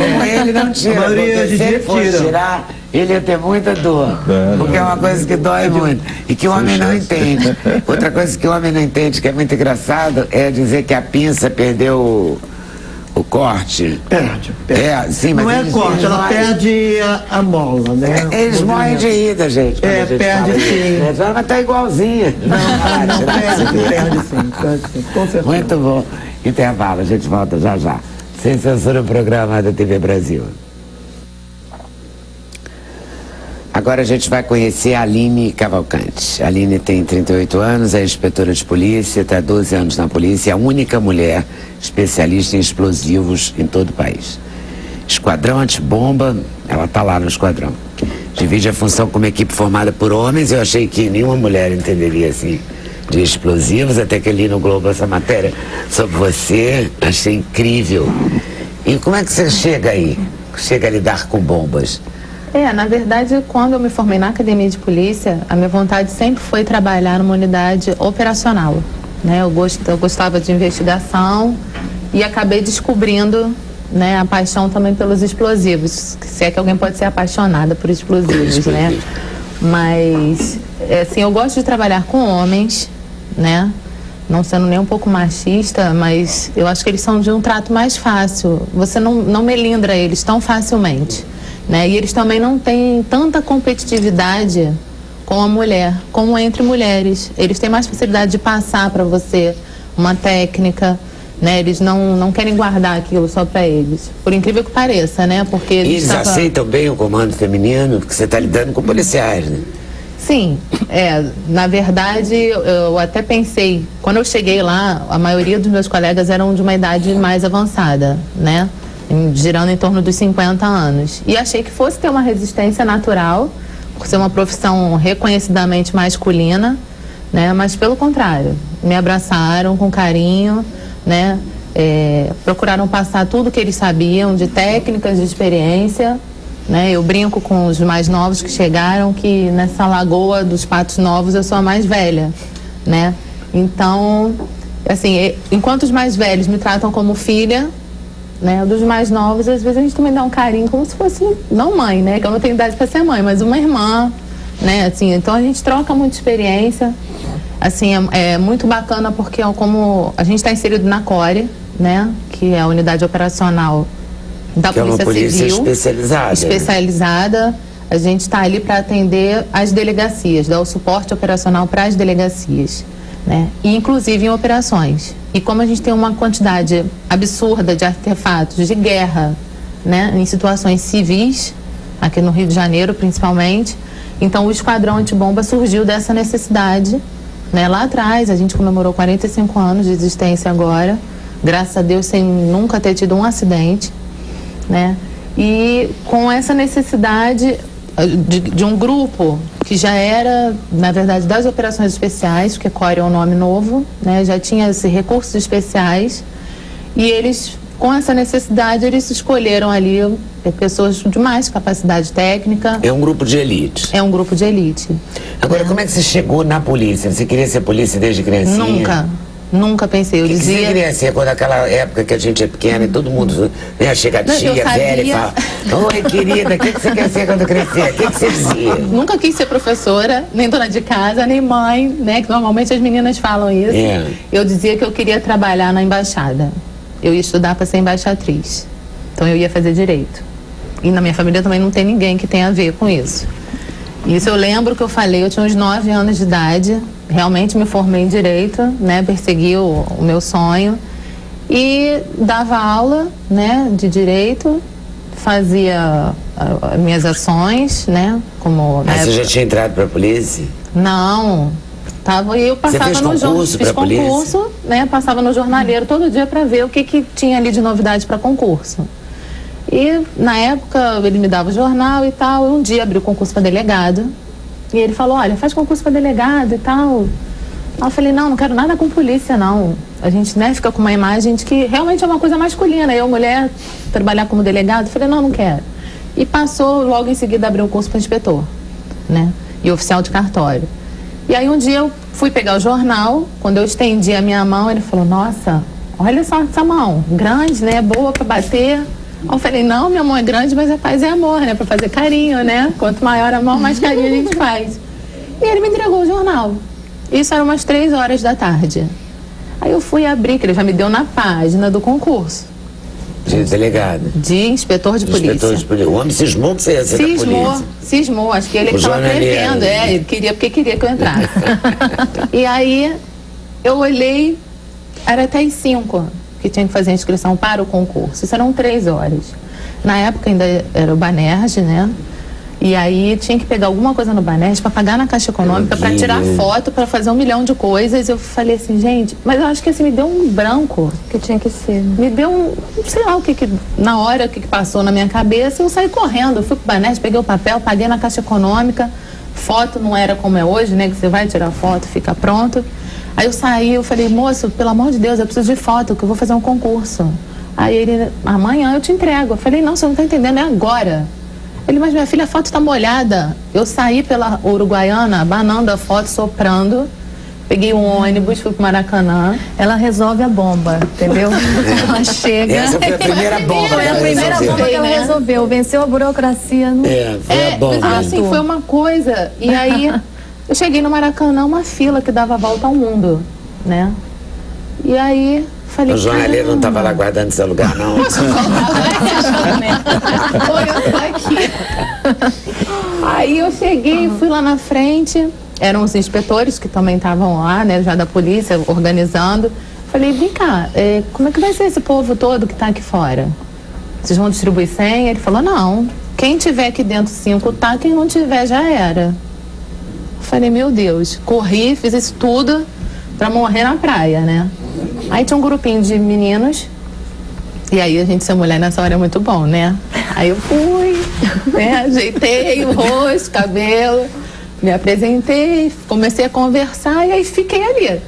não tira. A maioria hoje em se ele dia fosse tirar, ele ia ter muita dor. Porque é uma coisa que dói muito. E que o homem não entende. Outra coisa que o homem não entende, que é muito engraçado, é dizer que a pinça perdeu o corte. Perde. Sim, mas não é corte, ela perde a mola, né? Eles morrem de ida, gente. Perde sim. Mas tá igualzinha. Não, perde sim. Com certeza. Muito bom. Intervalo, a gente volta já já. Sem censura, o programa da TV Brasil. Agora a gente vai conhecer a Aline Cavalcante. A Aline tem 38 anos, é inspetora de polícia, está há 12 anos na polícia, é a única mulher especialista em explosivos em todo o país. Esquadrão antibomba, ela está lá no esquadrão. Divide a função com uma equipe formada por homens. Eu achei que nenhuma mulher entenderia assim de explosivos, até que eu li no Globo essa matéria sobre você, achei incrível. E como é que você chega aí? Chega a lidar com bombas? Na verdade, quando eu me formei na academia de polícia, a minha vontade sempre foi trabalhar numa unidade operacional, né? Eu gostava de investigação E acabei descobrindo, né, a paixão também pelos explosivos, se é que alguém pode ser apaixonada por explosivos, né? Mas, assim, eu gosto de trabalhar com homens, né? Não sendo nem um pouco machista, mas eu acho que eles são de um trato mais fácil. Você não melindra eles tão facilmente, né? E eles também não têm tanta competitividade com a mulher, como entre mulheres. Eles têm mais facilidade de passar para você uma técnica, né? Eles não querem guardar aquilo só para eles. Por incrível que pareça, né? Porque eles aceitam bem o comando feminino, porque você está lidando com policiais, né? Sim, na verdade eu até pensei, quando eu cheguei lá, a maioria dos meus colegas eram de uma idade mais avançada, né? Girando em torno dos 50 anos. E achei que fosse ter uma resistência natural, por ser uma profissão reconhecidamente masculina, né? Mas pelo contrário, me abraçaram com carinho, né? Procuraram passar tudo que eles sabiam de técnicas, de experiência, né? Eu brinco com os mais novos que chegaram que nessa lagoa dos patos novos eu sou a mais velha, né? Então, assim, enquanto os mais velhos me tratam como filha, né? Dos mais novos, às vezes a gente também dá um carinho como se fosse, não mãe, né? Que eu não tenho idade para ser mãe, mas uma irmã, né? Assim, então a gente troca muita experiência. Assim, é muito bacana porque como a gente está inserido na CORE, né? Que é a unidade operacional da Polícia Civil. Que é uma polícia especializada. Especializada. A gente está ali para atender as delegacias, dar o suporte operacional para as delegacias, né? E inclusive em operações. E como a gente tem uma quantidade absurda de artefatos de guerra, né? Em situações civis, aqui no Rio de Janeiro principalmente, então o Esquadrão Antibomba surgiu dessa necessidade, né? Lá atrás, a gente comemorou 45 anos de existência agora, graças a Deus sem nunca ter tido um acidente, né? E com essa necessidade de um grupo que já era, na verdade, das operações especiais, porque CORE é um nome novo, né? Já tinha esses recursos especiais e eles, com essa necessidade, eles escolheram ali pessoas de mais capacidade técnica. É um grupo de elite. É um grupo de elite. Agora, como é que você chegou na polícia? Você queria ser polícia desde criancinha? Nunca pensei. Eu dizia... que você queria ser quando aquela época que a gente é pequena e todo mundo, né, chega a tia, velha e fala: oi, querida, o que você quer ser quando crescer? O que você dizia? Nunca quis ser professora, nem dona de casa, nem mãe, né? Que normalmente as meninas falam isso. Eu dizia que eu queria trabalhar na embaixada. Eu ia estudar para ser embaixatriz. Então eu ia fazer direito. E na minha família também não tem ninguém que tenha a ver com isso. Isso eu lembro que eu falei, eu tinha uns 9 anos de idade, realmente me formei em direito, né? Persegui o meu sonho e dava aula, né? De direito, fazia minhas ações, né? Como, mas você já tinha entrado para a polícia? Não. Eu passava você fez concurso fiz concurso, né? Passava no jornaleiro todo dia para ver o que tinha ali de novidade para concurso. E na época ele me dava o jornal e tal. Um dia abri o concurso para delegado e ele falou: olha, faz concurso para delegado e tal. Aí eu falei: não quero nada com polícia, não. A gente, né, fica com uma imagem de que realmente é uma coisa masculina. Eu, mulher, trabalhar como delegado. Eu falei: não quero. E passou, logo em seguida abriu o curso para inspetor, né? E oficial de cartório. E aí um dia eu fui pegar o jornal. Quando eu estendi a minha mão, ele falou: nossa, olha só essa mão, grande, né? Boa para bater. Eu falei: não, minha mão é grande, mas a paz é amor, né? Pra fazer carinho, né? Quanto maior a mão, mais carinho a gente faz. E ele me entregou o jornal. Isso era umas 3 horas da tarde. Aí eu fui abrir, que ele já me deu na página do concurso. De delegado? De inspetor de polícia. Inspetor de polícia. O homem cismou que você ia ser da polícia. Cismou. Acho que ele estava prevendo. Ele queria, porque queria que eu entrasse. E aí eu olhei, era até às 5 que tinha que fazer a inscrição para o concurso. Isso eram 3 horas. Na época ainda era o Banerj, né? E aí tinha que pegar alguma coisa no Banerj para pagar na Caixa Econômica, para tirar foto, para fazer 1 milhão de coisas. Eu falei assim: gente, mas eu acho que assim, me deu um branco. Que tinha que ser. Me deu um, sei lá o que na hora que passou na minha cabeça, eu saí correndo. Eu fui pro Banerj, peguei o papel, paguei na Caixa Econômica. Foto não era como é hoje, né? Que você vai tirar foto, fica pronto. Aí eu saí, eu falei: moço, pelo amor de Deus, eu preciso de foto, que eu vou fazer um concurso. Aí ele: amanhã eu te entrego. Eu falei: não, você não tá entendendo, é agora. Ele: mas minha filha, a foto tá molhada. Eu saí pela Uruguaiana, abanando a foto, soprando. peguei um ônibus, fui pro Maracanã. Ela resolve a bomba, entendeu? Ela chega... Essa foi a primeira bomba. Foi a primeira bomba que ela resolveu. Venceu a burocracia. Foi a bomba. Assim, foi uma coisa. E aí, eu cheguei no Maracanã, uma fila que dava a volta ao mundo, né? E aí... Falei, o jornaleiro não estava lá guardando seu lugar, não. Aí eu cheguei, fui lá na frente, eram os inspetores que também estavam lá, né, já da polícia, organizando. Falei, vem cá, como é que vai ser esse povo todo que está aqui fora? Vocês vão distribuir senha? Ele falou, não, quem tiver aqui dentro 5 tá, quem não tiver já era. Falei, meu Deus, corri, fiz isso tudo pra morrer na praia, né? Aí tinha um grupinho de meninos, e aí a gente ser mulher nessa hora é muito bom, né? Aí eu fui, né, ajeitei o rosto, cabelo, me apresentei, comecei a conversar e aí fiquei ali.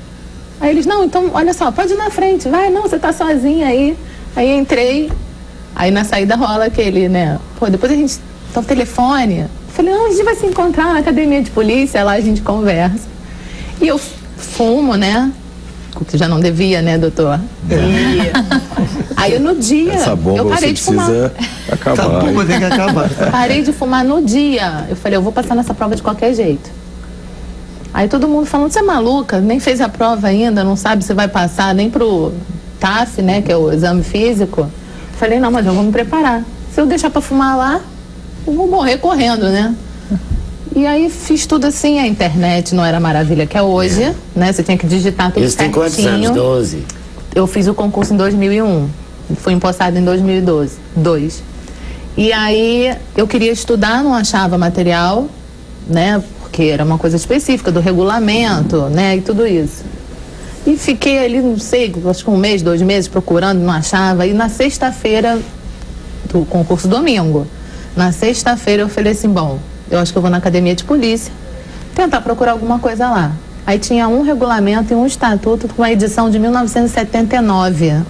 Aí eles, não, então, olha só, pode ir na frente, vai, não, você tá sozinha aí. Aí entrei, aí na saída rola aquele, né, pô, depois a gente dá o telefone. Eu falei, não, a gente vai se encontrar na academia de polícia, lá a gente conversa. E eu fumo, né? Que já não devia, né, doutor? E aí no dia, eu parei de fumar. Acabar. Essa bomba tem que acabar. Parei de fumar no dia. Eu falei, eu vou passar nessa prova de qualquer jeito. Aí todo mundo falando, você é maluca? Nem fez a prova ainda, não sabe se vai passar nem pro TAF, né, que é o exame físico. Eu falei, não, mas eu vou me preparar. Se eu deixar pra fumar lá, eu vou morrer correndo, né? E aí fiz tudo assim, a internet não era a maravilha que é hoje, né? Você tinha que digitar tudo Isso certinho. tem quantos anos? 12? Eu fiz o concurso em 2001, fui empossada em 2002. E aí eu queria estudar, não achava material, né? Porque era uma coisa específica do regulamento, né? E tudo isso. E fiquei ali, não sei, acho que 1 mês, 2 meses procurando, não achava. E na sexta-feira do concurso domingo, na sexta-feira eu falei assim, bom, eu acho que eu vou na academia de polícia tentar procurar alguma coisa lá. Aí tinha um regulamento e um estatuto com uma edição de 1979.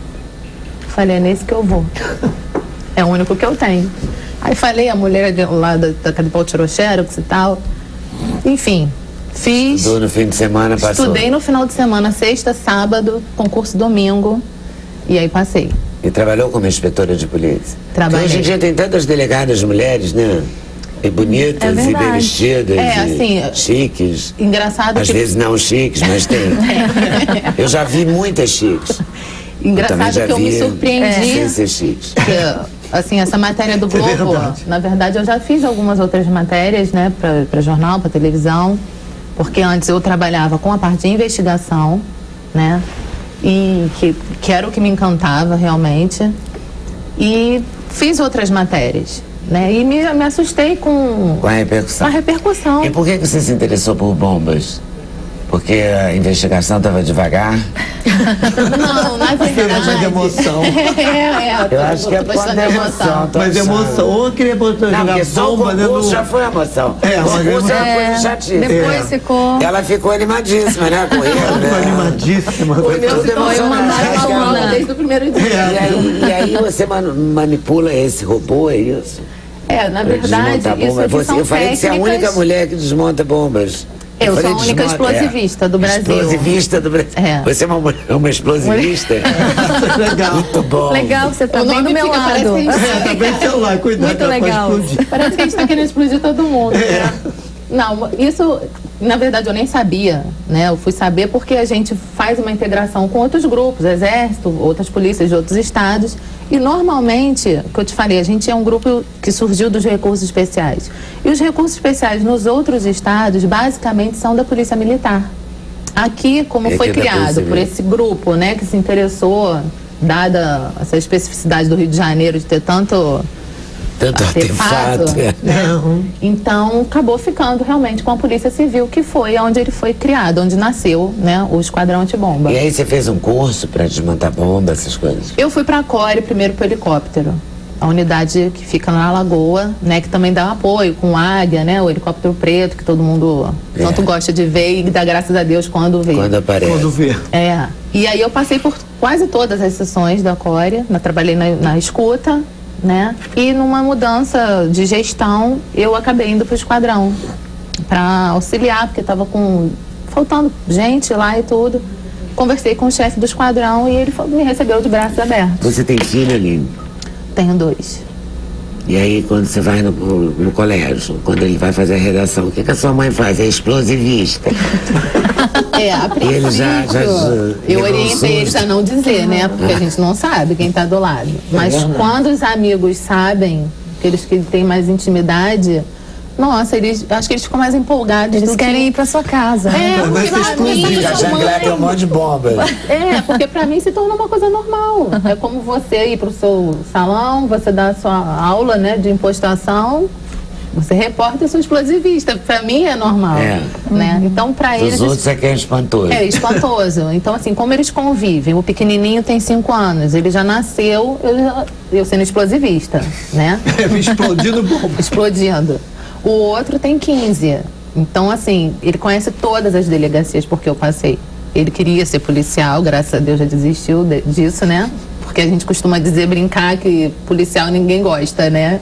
Falei, é nesse que eu vou. É o único que eu tenho. Aí falei, a mulher lá da Cadipau tirou xerox e tal. Enfim, fiz. Estudou no fim de semana, passou? Estudei no final de semana, sexta, sábado, concurso domingo. E aí passei. E trabalhou como inspetora de polícia? Trabalhei. Porque hoje em dia tem tantas delegadas mulheres, né? E bonitas, e bem vestidas, assim, chiques. Engraçado Às que... vezes não chiques, mas tem. Eu já vi muitas chiques. Engraçado que eu me surpreendi. Sem ser chiques. Que, assim, essa matéria do Globo, na verdade eu já fiz algumas outras matérias, né, para jornal, para televisão, porque antes eu trabalhava com a parte de investigação, né, e que era o que me encantava realmente, e fiz outras matérias. Né? E me assustei com a repercussão. repercussão. E por que você se interessou por bombas? Porque a investigação estava devagar? Não, na verdade... de emoção. Eu acho que é por causa da emoção. Mas emoção. Ou eu queria botar jogar bomba, né? O já foi emoção. O concurso é uma coisa chatíssima. Depois ficou... Ela ficou animadíssima, né? Com ele, né? Ficou animadíssima. Foi uma maratona desde o primeiro dia. E aí você manipula esse robô, é isso? Na verdade, isso eu falei que você é a única mulher que desmonta bombas. Eu sou a única explosivista do Brasil. Explosivista do Brasil. Você é uma explosivista? Legal. Muito bom. Legal, você tá bem do meu lado. Tá bem celular, cuidado. Muito legal. Parece que a gente tá querendo explodir todo mundo. Né? Não, isso, na verdade, eu nem sabia, né? Eu fui saber porque a gente faz uma integração com outros grupos, exército, outras polícias de outros estados. E normalmente, que eu te falei, a gente é um grupo que surgiu dos recursos especiais. E os recursos especiais nos outros estados, basicamente, são da Polícia Militar. Aqui, como foi criado por esse grupo, né, que se interessou, dada essa especificidade do Rio de Janeiro de ter tanto artefato, né? Então acabou ficando realmente com a Polícia Civil, que foi onde ele foi criado, onde nasceu, né, o Esquadrão Antibomba. E aí você fez um curso para desmontar bomba, essas coisas? Eu fui para a Core primeiro pro helicóptero, a unidade que fica na Lagoa, né, que também dá apoio com o Águia, né, o helicóptero preto que todo mundo tanto gosta de ver e dá graças a Deus quando vê. Quando aparece. Quando vê. E aí eu passei por quase todas as sessões da Core, trabalhei na escuta, né? E numa mudança de gestão, eu acabei indo para o esquadrão para auxiliar, porque estava com faltando gente lá e tudo. Conversei com o chefe do esquadrão e ele me recebeu de braços abertos. Você tem filho, Aline? Tenho 2. E aí, quando você vai no colégio, quando ele vai fazer a redação, o que a sua mãe faz? É explosivista. A princípio, eu orientei eles a não dizer, né? Porque a gente não sabe quem tá do lado. Mas quando os amigos sabem, aqueles que têm mais intimidade, nossa, acho que eles ficam mais empolgados. Eles querem ir pra sua casa. Mas você explodiu, achando que lá tem um monte de bomba. Porque pra mim se torna uma coisa normal. É como você ir pro seu salão, você dá a sua aula, né, de impostação, você reporta, eu sou explosivista. Pra mim é normal. Né? Então, pra eles. Os outros é que é espantoso. É espantoso. Então, assim, como eles convivem, o pequenininho tem 5 anos, ele já nasceu, eu sendo explosivista, né? Explodindo bomba. Explodindo. O outro tem 15. Então, assim, ele conhece todas as delegacias porque eu passei. Ele queria ser policial, graças a Deus já desistiu disso, né? Porque a gente costuma brincar que policial ninguém gosta, né?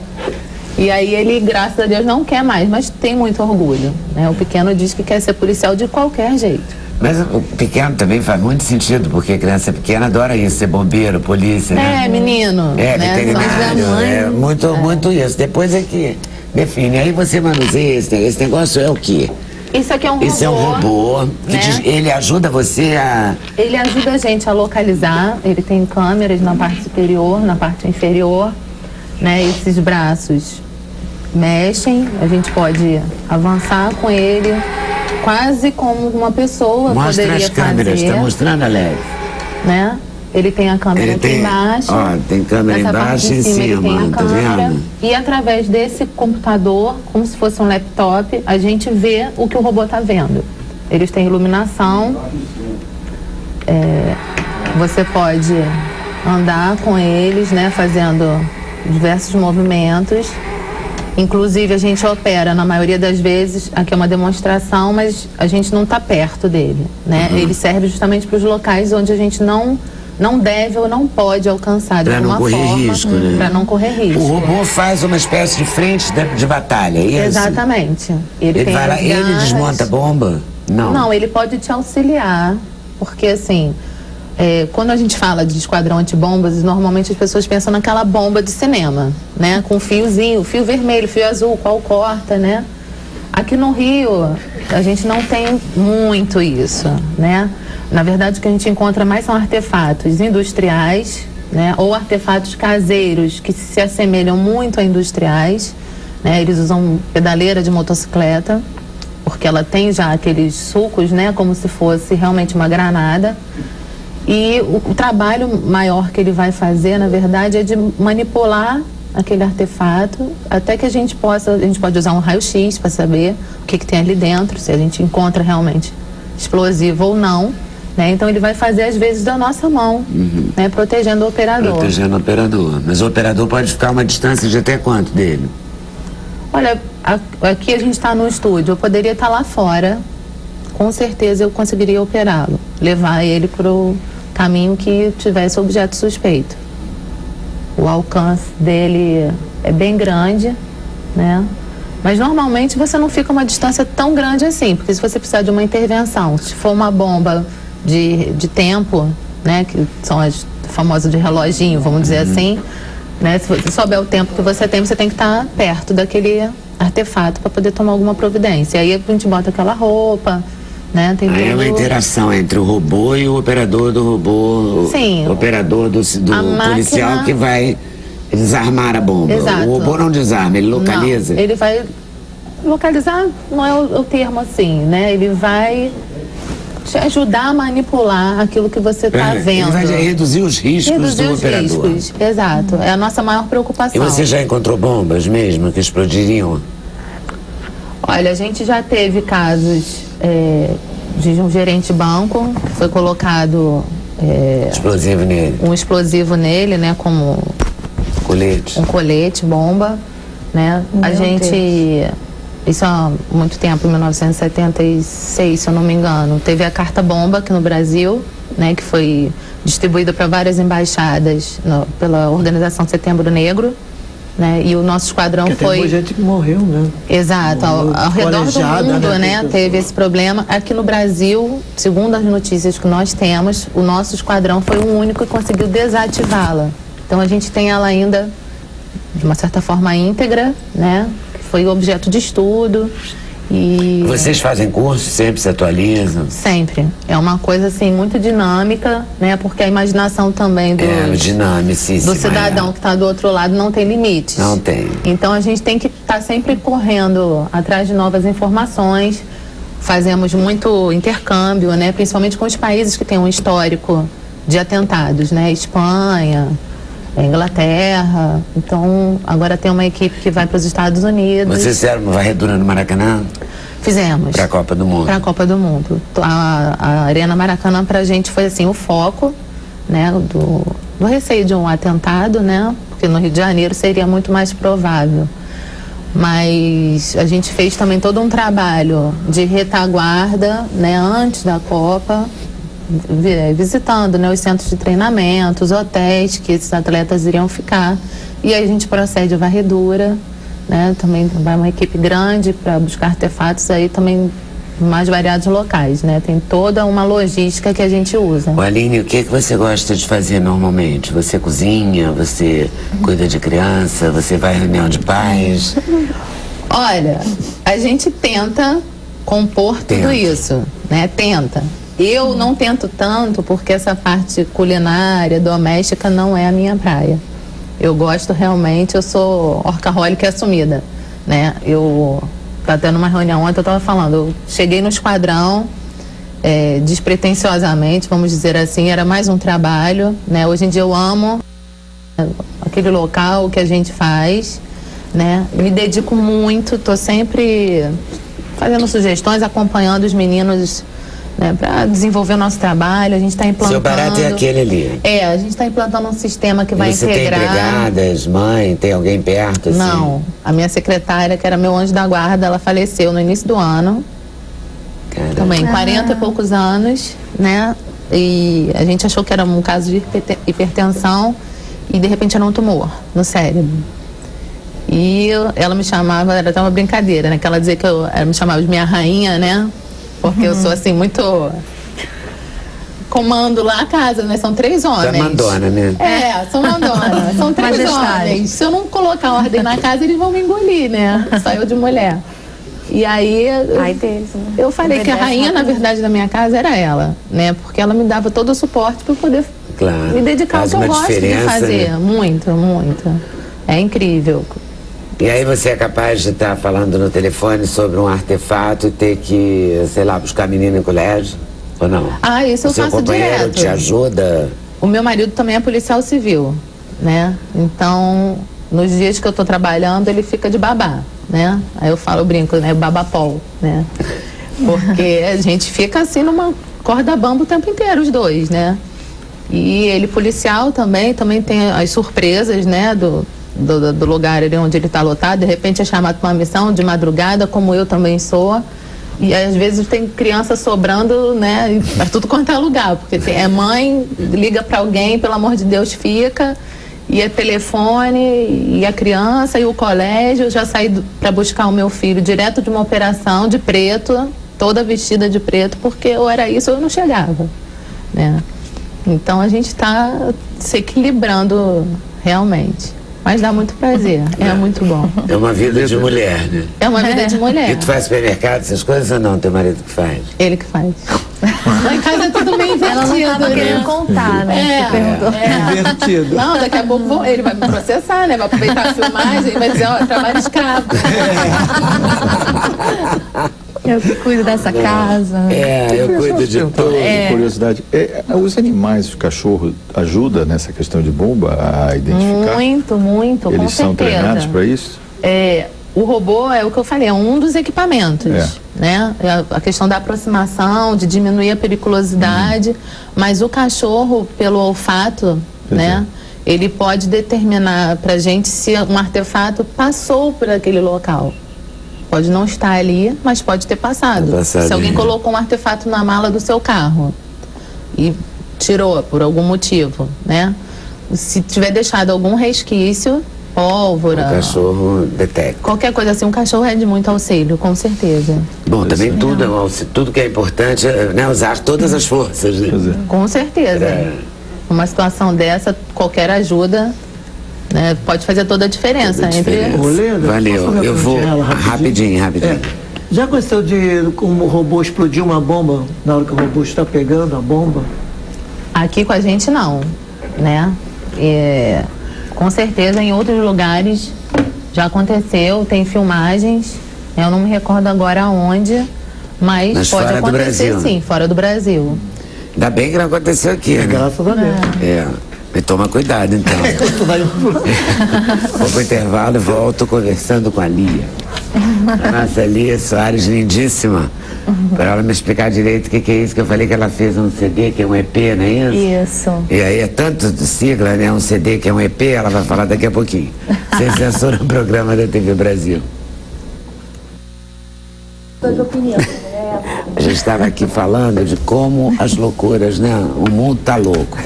E aí ele, graças a Deus, não quer mais, mas tem muito orgulho, né? O pequeno diz que quer ser policial de qualquer jeito. Mas o pequeno também faz muito sentido, porque a criança pequena adora isso, ser bombeiro, polícia, né? Menino. Veterinário, muito isso. Depois é que define. Aí você manuseia esse negócio, é o quê? Isso aqui é um robô. Isso é um robô. Né? Ele ajuda você a... Ele ajuda a gente a localizar. Ele tem câmeras na parte superior, na parte inferior. Né? Esses braços mexem. A gente pode avançar com ele, quase como uma pessoa Mostra poderia as câmeras. fazer. Está mostrando, Alex? Né? Ele tem a câmera aqui embaixo. Ó, tem câmera embaixo e em cima, tá vendo? E através desse computador, como se fosse um laptop, a gente vê o que o robô tá vendo. Eles têm iluminação. Você pode andar com eles, né? Fazendo diversos movimentos. Inclusive, a gente opera, na maioria das vezes, aqui é uma demonstração, mas a gente não está perto dele, né? Ele serve justamente para os locais onde a gente não deve ou não pode alcançar de alguma forma, para não correr risco. O robô faz uma espécie de frente de batalha, é isso? Exatamente. Ele tem vai lá, ele desmonta a bomba? Não, ele pode te auxiliar, porque assim, quando a gente fala de esquadrão antibombas, normalmente as pessoas pensam naquela bomba de cinema, né? Com fiozinho, fio vermelho, fio azul, qual corta, né? Aqui no Rio, a gente não tem muito isso, né? Na verdade, o que a gente encontra mais são artefatos industriais, né? Ou artefatos caseiros que se assemelham muito a industriais, né? Eles usam pedaleira de motocicleta, porque ela tem já aqueles sulcos, né? Como se fosse realmente uma granada. E o trabalho maior que ele vai fazer, na verdade, é de manipular aquele artefato até que a gente pode usar um raio-x para saber o que tem ali dentro, se a gente encontra realmente explosivo ou não, né? Então ele vai fazer às vezes da nossa mão, né? Protegendo o operador. Protegendo o operador. Mas o operador pode ficar uma distância de até quanto dele? Olha, aqui a gente está no estúdio, eu poderia estar lá fora, com certeza eu conseguiria operá-lo, levar ele para o caminho que tivesse objeto suspeito. O alcance dele é bem grande, né? Mas normalmente você não fica uma distância tão grande assim, porque se você precisar de uma intervenção, se for uma bomba de tempo, né, que são as famosas de reloginho, vamos dizer assim, né? Se você souber o tempo que você tem que estar perto daquele artefato para poder tomar alguma providência. Aí a gente bota aquela roupa, né? Tem Aí é uma interação entre o robô e o operador do robô. Sim. O operador do policial que vai desarmar a bomba. Exato. O robô não desarma, ele localiza. Não, ele vai localizar, não é o termo assim, né? Ele vai te ajudar a manipular aquilo que você está vendo. Ele vai reduzir os riscos do operador. Riscos, exato. É a nossa maior preocupação. E você já encontrou bombas mesmo que explodiriam? Olha, a gente já teve casos de um gerente de banco que foi colocado explosivo nele. Um explosivo nele, né? Como colete. Um colete, bomba, né? A gente, isso há muito tempo, em 1976, se eu não me engano, teve a carta bomba aqui no Brasil, né? Que foi distribuída para várias embaixadas pela Organização Setembro Negro, né? E o nosso esquadrão foi... Tem gente que morreu, né? Exato, ao redor do mundo, né? Teve esse problema. Aqui no Brasil, segundo as notícias que nós temos, o nosso esquadrão foi o único que conseguiu desativá-la. Então a gente tem ela ainda, de uma certa forma, íntegra, né? Que foi objeto de estudo. E... Vocês fazem curso, sempre se atualizam? Sempre. É uma coisa, assim, muito dinâmica, né? Porque a imaginação também do cidadão que está do outro lado não tem limites. Não tem. Então a gente tem que estar sempre correndo atrás de novas informações. Fazemos muito intercâmbio, né? Principalmente com os países que têm um histórico de atentados, né? Espanha, Inglaterra. Então, agora tem uma equipe que vai para os Estados Unidos. Vocês fizeram uma varredura no Maracanã? Fizemos. Para a Copa do Mundo? Para a Copa do Mundo. A Arena Maracanã para a gente foi assim, o foco, né, do receio de um atentado, né? Porque no Rio de Janeiro seria muito mais provável. Mas a gente fez também todo um trabalho de retaguarda, né, antes da Copa, visitando, né, os centros de treinamento, os hotéis que esses atletas iriam ficar. E aí a gente procede a varredura, né, também vai uma equipe grande para buscar artefatos aí também em mais variados locais, né? Tem toda uma logística que a gente usa. Aline, o que você gosta de fazer normalmente? Você cozinha, você cuida de criança, você vai à reunião de pais? Olha, a gente tenta compor tudo isso, né? Tenta. Eu não tento tanto porque essa parte culinária, doméstica, não é a minha praia. Eu gosto realmente, eu sou orcaholic assumida, né? Tá tendo uma reunião ontem, eu estava falando, eu cheguei no esquadrão despretensiosamente, vamos dizer assim, era mais um trabalho, né? Hoje em dia eu amo aquele local que a gente faz, né? Me dedico muito, tô sempre fazendo sugestões, acompanhando os meninos, né, para desenvolver o nosso trabalho. A gente está implantando... Seu barato é aquele ali? A gente está implantando um sistema que vai você integrar... Você tem empregadas, mãe, tem alguém perto? Assim? Não, a minha secretária, que era meu anjo da guarda, ela faleceu no início do ano. Caramba. Também, 40 e poucos anos, né? E a gente achou que era um caso de hipertensão e de repente era um tumor no cérebro. E ela me chamava, era até uma brincadeira, né? Que ela dizia que ela me chamava de minha rainha, né? Porque eu sou assim, muito... Comando lá a casa, né? São 3 homens. Você é mandona, né? Sou mandona. São 3 homens. Se eu não colocar ordem na casa, eles vão me engolir, né? Só eu de mulher. E aí... Ai deles, né? Eu falei que a rainha, na verdade, da minha casa era ela, né? Porque ela me dava todo o suporte para eu poder me dedicar ao que eu gosto de fazer. Né? Muito, muito. É incrível. E aí você é capaz de estar falando no telefone sobre um artefato e ter que, sei lá, buscar menino em colégio? Ou não? Isso eu faço direto. Seu companheiro te ajuda? O meu marido também é policial civil, né? Então, nos dias que eu tô trabalhando, ele fica de babá, né? Aí eu brinco, né? Babapol, né? Porque a gente fica assim numa corda bamba o tempo inteiro, os dois, né? E ele policial também tem as surpresas, né? Do lugar ali onde ele está lotado, de repente é chamado para uma missão de madrugada, como eu também sou, e às vezes tem criança sobrando, né, para tudo quanto é lugar, porque mãe liga para alguém, pelo amor de Deus, fica, e é telefone, e a criança, e o colégio. Eu já saí para buscar o meu filho direto de uma operação de preto, toda vestida de preto, porque ou era isso ou eu não chegava, né? Então a gente está se equilibrando realmente. Mas dá muito prazer, é muito bom. É uma vida de mulher, né? É uma vida de mulher. E tu faz supermercado, essas coisas ou não? Teu marido que faz? Ele que faz. Lá em casa é tudo meio invertido. Ela não estava querendo contar, né? Invertido. Não, daqui a pouco ele vai me processar, né? Vai aproveitar a filmagem e vai dizer, trabalho escravo. Eu que cuido dessa casa. Eu cuido de tudo. Curiosidade, os animais, o cachorro, ajuda nessa questão de bomba a identificar? Muito, muito, com certeza. Eles são treinados para isso? O robô é o que eu falei, é um dos equipamentos, né? A questão da aproximação, de diminuir a periculosidade, mas o cachorro, pelo olfato, né? Ele pode determinar pra gente se um artefato passou por aquele local. Pode não estar ali, mas pode ter passado. Se alguém colocou um artefato na mala do seu carro e tirou por algum motivo, né? Se tiver deixado algum resquício, pólvora. O cachorro detecta. Qualquer coisa assim, um cachorro é de muito auxílio, com certeza. Bom, também tudo que é importante é, né, usar todas as forças. Né? Com certeza. Uma situação dessa, qualquer ajuda, né, pode fazer toda a diferença. Valeu, eu vou rapidinho. Já aconteceu de um robô explodir uma bomba na hora que o robô está pegando a bomba? Aqui com a gente não, né? Com certeza em outros lugares já aconteceu, tem filmagens, eu não me recordo agora onde, mas pode acontecer sim, fora do Brasil. Ainda bem que não aconteceu aqui, né? Graças a Deus. E toma cuidado então. Vou pro intervalo e volto conversando com a Lia. A nossa Lia Soares, lindíssima. Para ela me explicar direito o que é isso que eu falei, que ela fez um CD que é um EP, não é isso? Isso. E aí é tanto de sigla, né? Um CD que é um EP, ela vai falar daqui a pouquinho. Sem censura no programa da TV Brasil. A gente estava aqui falando de como as loucuras, né? O mundo tá louco.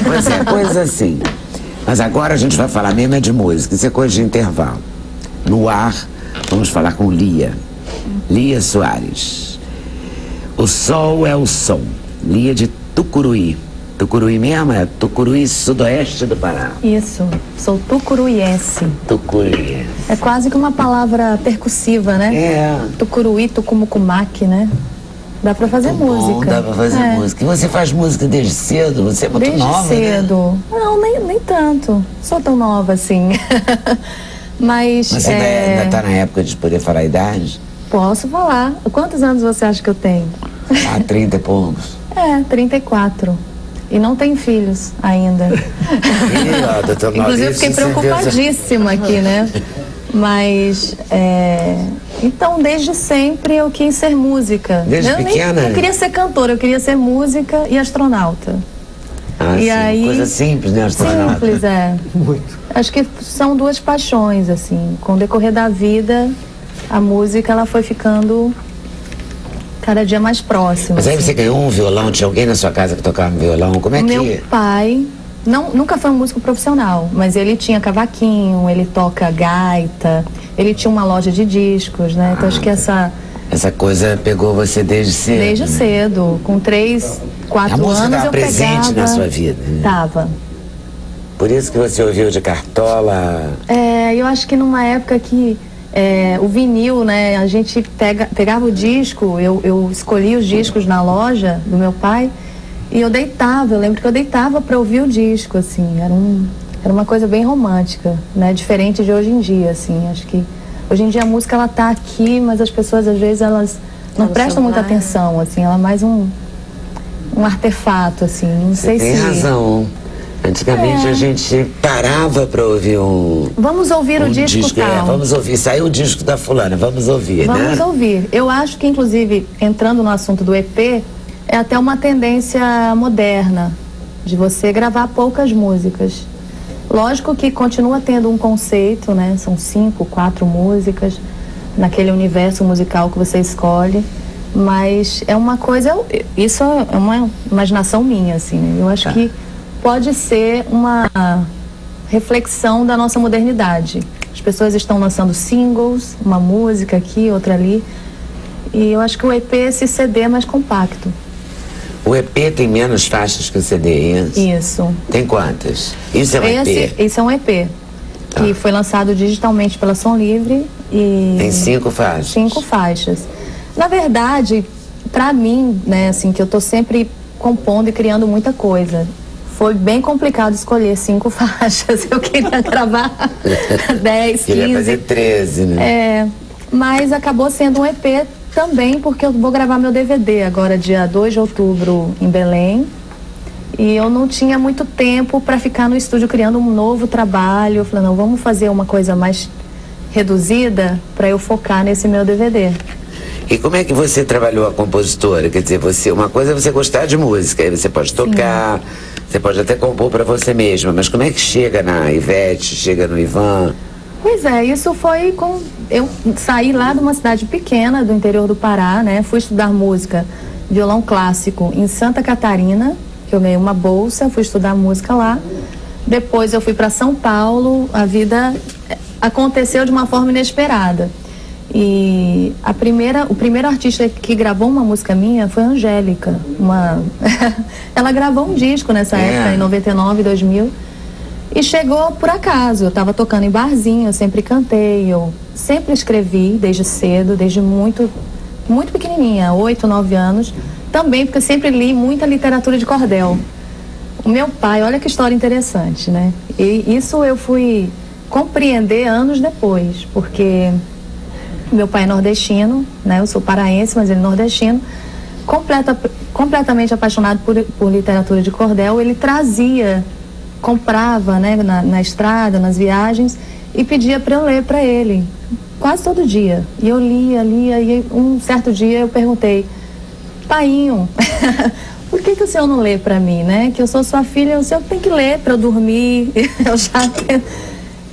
Mas é coisa assim. Mas agora a gente vai falar mesmo de música, isso é coisa de intervalo. No ar, vamos falar com Lia. Lia Soares. O sol é o som. Lia de Tucuruí. Tucuruí mesmo? É Tucuruí, sudoeste do Pará. Isso, sou tucuruiense. Tucuruí. É quase que uma palavra percussiva, né? É. Tucuruí, tucumucumaque, né? Dá pra fazer música. Bom, dá pra fazer música. E você faz música desde cedo? Você é muito nova, desde cedo. Né? Não, nem tanto. Sou tão nova assim. Mas você ainda tá na época de poder falar a idade? Posso falar. Quantos anos você acha que eu tenho? 30 e poucos. 34. E não tenho filhos ainda. Inclusive eu fiquei preocupadíssima aqui, né? Mas, então, desde sempre eu quis ser música. Desde pequena? Eu queria ser cantora, eu queria ser música e astronauta. E aí, coisa simples, né, astronauta? Simples, Muito. Acho que são duas paixões, assim. Com o decorrer da vida, a música, ela foi ficando cada dia mais próxima. Mas aí você ganhou um violão? Tinha alguém na sua casa que tocava um violão? Como é que... Meu pai nunca foi um músico profissional, mas ele tinha cavaquinho, ele toca gaita, ele tinha uma loja de discos, né? Então acho que essa coisa pegou você desde cedo. Desde cedo, com 3, 4 anos eu pegava. A música estava presente na sua vida, né? Tava. Por isso que você ouviu de Cartola? Eu acho que numa época que o vinil, né? A gente pegava o disco, eu escolhia os discos na loja do meu pai e eu lembro que eu deitava para ouvir o disco, assim, era uma coisa bem romântica, né? Diferente de hoje em dia, assim, acho que hoje em dia a música ela tá aqui, mas as pessoas às vezes elas não prestam muita atenção, assim, ela é mais um artefato, assim, não sei se... Tem razão. Antigamente a gente parava para ouvir Vamos ouvir o disco tal. Vamos ouvir, saiu o disco da fulana, vamos ouvir, né? Vamos ouvir. Eu acho que, inclusive, entrando no assunto do EP, é até uma tendência moderna, de você gravar poucas músicas. Lógico que continua tendo um conceito, né? São 5, 4 músicas naquele universo musical que você escolhe, mas é uma coisa, isso é uma imaginação minha, assim, né? Eu acho que pode ser uma reflexão da nossa modernidade. As pessoas estão lançando singles, uma música aqui, outra ali. E eu acho que o EP é esse CD mais compacto. O EP tem menos faixas que o CD, é isso? Isso. Tem quantas? Isso é um EP? Isso é um EP. Que foi lançado digitalmente pela Som Livre e... Tem 5 faixas? 5 faixas. Na verdade, pra mim, né, assim, que eu tô sempre compondo e criando muita coisa, foi bem complicado escolher 5 faixas. Eu queria gravar 10, 15. Queria fazer 13, né? Mas acabou sendo um EP também, porque eu vou gravar meu DVD agora, dia 2 de outubro, em Belém. E eu não tinha muito tempo para ficar no estúdio criando um novo trabalho. Eu falei, não, vamos fazer uma coisa mais reduzida para eu focar nesse meu DVD. E como é que você trabalhou a compositora? Quer dizer, uma coisa é você gostar de música, aí você pode tocar, você pode até compor para você mesma, mas como é que chega na Ivete, chega no Ivan? Pois é, isso foi com... Eu saí lá de uma cidade pequena do interior do Pará, né? Fui estudar música, violão clássico em Santa Catarina, que eu ganhei uma bolsa, fui estudar música lá. Depois eu fui para São Paulo, a vida aconteceu de uma forma inesperada. E o primeiro artista que gravou uma música minha foi a Angélica. Ela gravou um disco nessa época, em 99, 2000. E chegou por acaso. Eu estava tocando em barzinho, eu sempre cantei, eu sempre escrevi desde cedo, desde muito pequenininha, 8, 9 anos. Também porque eu sempre li muita literatura de cordel. O meu pai, olha que história interessante, né? E isso eu fui compreender anos depois, porque meu pai é nordestino, né? Eu sou paraense, mas ele é nordestino. Completamente apaixonado por literatura de cordel. Ele comprava, né, na estrada, nas viagens, e pedia para eu ler para ele, quase todo dia. E eu lia, e um certo dia eu perguntei: painho, por que o senhor não lê para mim, né? Que eu sou sua filha, o senhor tem que ler para eu dormir.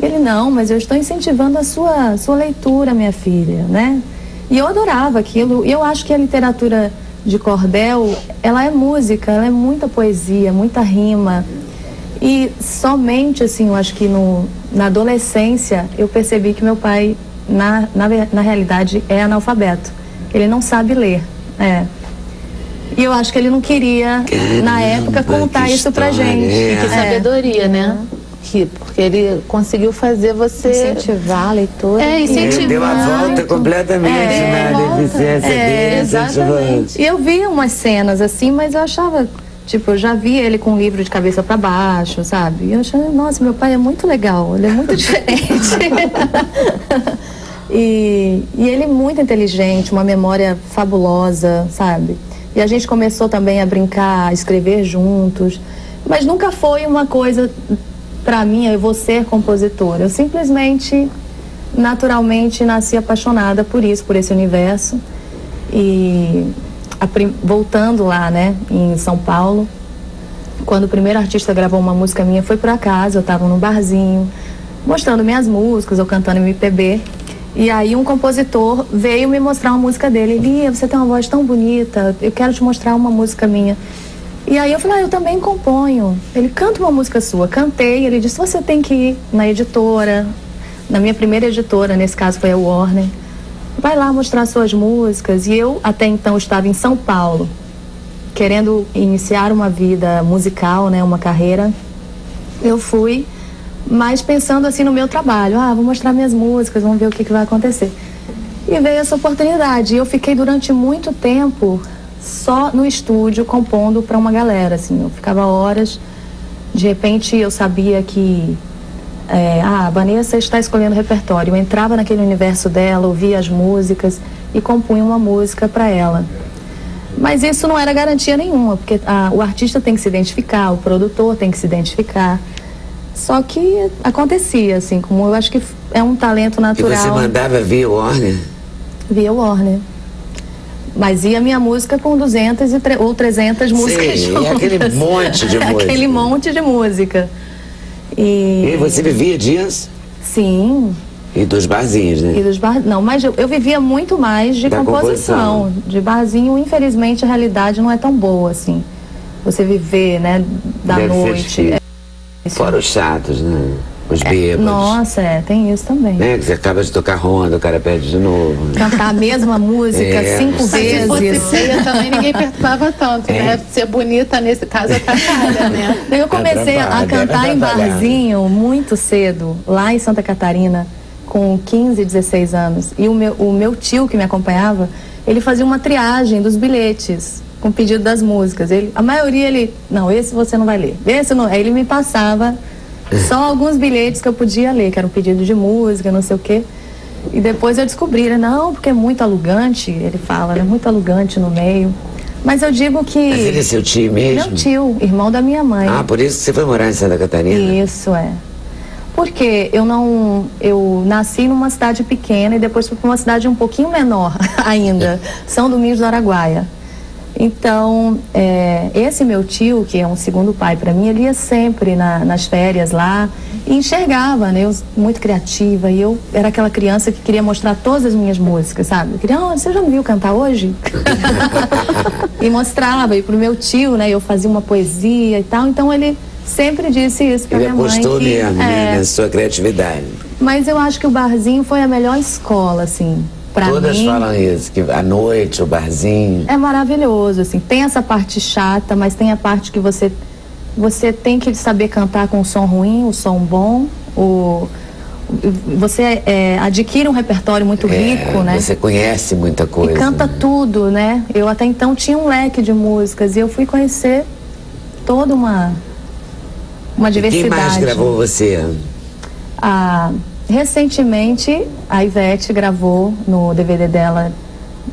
Ele: não, mas eu estou incentivando a sua leitura, minha filha, né? E eu adorava aquilo. E eu acho que a literatura de cordel, ela é música, ela é muita poesia, muita rima. E somente, assim, eu acho que na adolescência, eu percebi que meu pai, na realidade, é analfabeto. Ele não sabe ler, E eu acho que ele não queria, na época, contar isso pra gente. E que sabedoria, né? Porque ele conseguiu fazer você... incentivar a leitura. Incentivar. Deu a volta completamente na deficiência dele. Exatamente. E eu via umas cenas assim, mas eu achava... Tipo, eu já vi ele com o livro de cabeça para baixo, sabe? E eu achava, nossa, meu pai é muito legal, ele é muito diferente. e ele é muito inteligente, uma memória fabulosa, sabe? E a gente começou também a brincar, a escrever juntos. Mas nunca foi uma coisa, para mim, eu vou ser compositora. Eu simplesmente, naturalmente, nasci apaixonada por isso, por esse universo. E... voltando lá, né, em São Paulo, quando o primeiro artista gravou uma música minha, foi por acaso, eu estava num barzinho, mostrando minhas músicas, eu cantando MPB, e aí um compositor veio me mostrar uma música dele. Lia, você tem uma voz tão bonita, eu quero te mostrar uma música minha. E aí eu falei, eu também componho. Ele: canta uma música sua. Cantei, ele disse, você tem que ir na editora, na minha primeira editora, nesse caso foi a Warner. Vai lá mostrar suas músicas. E eu, até então, estava em São Paulo, querendo iniciar uma vida musical, né, uma carreira. Eu fui, mas pensando assim no meu trabalho. Vou mostrar minhas músicas, vamos ver o que vai acontecer. E veio essa oportunidade. E eu fiquei durante muito tempo só no estúdio, compondo para uma galera, assim. Eu ficava horas. De repente, eu sabia que... a Vanessa está escolhendo repertório. Eu entrava naquele universo dela, ouvia as músicas e compunha uma música para ela. Mas isso não era garantia nenhuma, porque o artista tem que se identificar, o produtor tem que se identificar. Só que acontecia, assim, como eu acho que é um talento natural. E você mandava via Warner? Via Warner. Mas ia minha música com 200 ou 300 músicas juntas. E aquele monte de música. Aquele monte de música. E você vivia disso? Sim. E dos barzinhos, né? Não, mas eu vivia muito mais de composição. De barzinho, infelizmente, a realidade não é tão boa, assim. Você viver, né, da noite. Fora os chatos, né? Os bêbados. Nossa, tem isso também. Que você acaba de tocar ronda, o cara pede de novo. Cantar a mesma música 5 vezes. Se fosse feia também ninguém perturbava tanto, né? Ser bonita nesse caso atrapalha, né? Eu comecei a cantar em barzinho muito cedo, lá em Santa Catarina, com 15, 16 anos. E o meu tio que me acompanhava, ele fazia uma triagem dos bilhetes com o pedido das músicas. A maioria não, esse você não vai ler. Esse não. Aí ele me passava só alguns bilhetes que eu podia ler, que era um pedido de música, não sei o quê. E depois eu descobri, não, porque é muito alugante, ele fala, é muito alugante no meio. Mas eu digo que... Mas ele é seu tio mesmo? Meu tio, irmão da minha mãe. Por isso que você foi morar em Santa Catarina? Isso, Porque eu nasci numa cidade pequena e depois fui para uma cidade um pouquinho menor ainda, São Domingos do Araguaia. Então, esse meu tio, que é um segundo pai para mim, ele ia sempre nas férias lá e enxergava, né? Eu muito criativa, e eu era aquela criança que queria mostrar todas as minhas músicas, sabe? Eu queria, você já me viu cantar hoje? E mostrava, e pro meu tio, né? Eu fazia uma poesia e tal, então ele sempre disse isso pra minha mãe. Ele apostou mesmo, né, na sua criatividade. Mas eu acho que o barzinho foi a melhor escola, assim, pra mim. Todas falam isso, que à noite, o barzinho... É maravilhoso, assim. Tem essa parte chata, mas tem a parte que você tem que saber cantar com o som ruim, o som bom, você adquire um repertório muito rico, né? Você conhece muita coisa. E canta tudo, né? Eu até então tinha um leque de músicas e eu fui conhecer toda uma diversidade. Quem mais gravou você? Recentemente, a Ivete gravou no DVD dela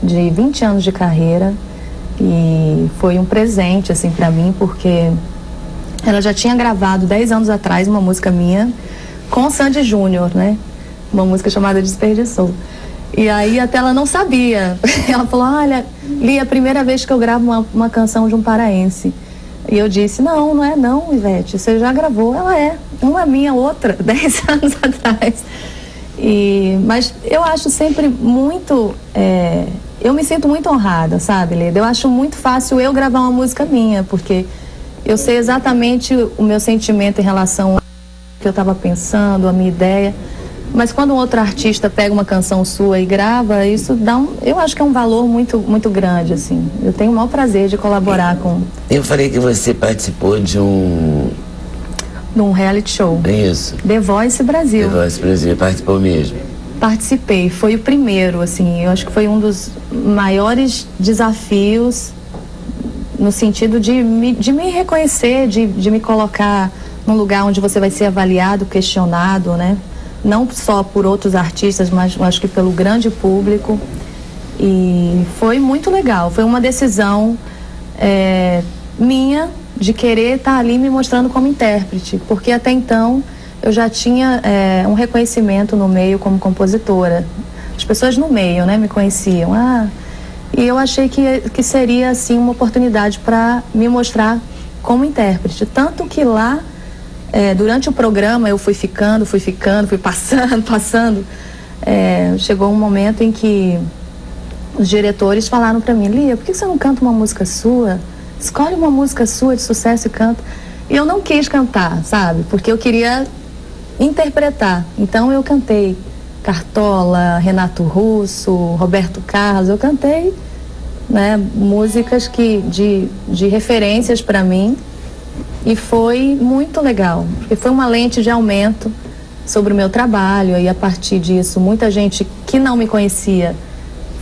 de 20 anos de carreira e foi um presente, assim, pra mim, porque ela já tinha gravado 10 anos atrás uma música minha com Sandy Júnior, né? Uma música chamada Desperdiçou. E aí até ela não sabia. Ela falou, olha, Lia, é a primeira vez que eu gravo uma canção de um paraense. E eu disse, não é não, Ivete, você já gravou. Ela é, uma minha, outra, 10 anos atrás. Mas eu acho sempre muito... eu me sinto muito honrada, sabe, Leda? Eu acho muito fácil eu gravar uma música minha, porque eu sei exatamente o meu sentimento em relação ao que eu estava pensando, a minha ideia. Mas quando um outro artista pega uma canção sua e grava, isso eu acho que é um valor muito, muito grande, assim. Eu tenho o maior prazer de colaborar com... Eu falei que você participou de um reality show. Isso. The Voice Brasil. The Voice Brasil, participou mesmo? Participei, foi o primeiro, assim, eu acho que foi um dos maiores desafios no sentido de me reconhecer, de me colocar num lugar onde você vai ser avaliado, questionado, né? Não só por outros artistas, mas acho que pelo grande público. E foi muito legal, foi uma decisão minha de querer estar ali me mostrando como intérprete, porque até então eu já tinha um reconhecimento no meio como compositora. As pessoas no meio, né, me conheciam. E eu achei que seria, assim, uma oportunidade para me mostrar como intérprete. Tanto que lá, durante o programa, eu fui passando. Chegou um momento em que os diretores falaram para mim, Lia, por que você não canta uma música sua? Escolhe uma música sua de sucesso e canta. E eu não quis cantar, sabe? Porque eu queria interpretar. Então eu cantei Cartola, Renato Russo, Roberto Carlos. Eu cantei, né, músicas de referências para mim. E foi muito legal, porque foi uma lente de aumento sobre o meu trabalho. E a partir disso, muita gente que não me conhecia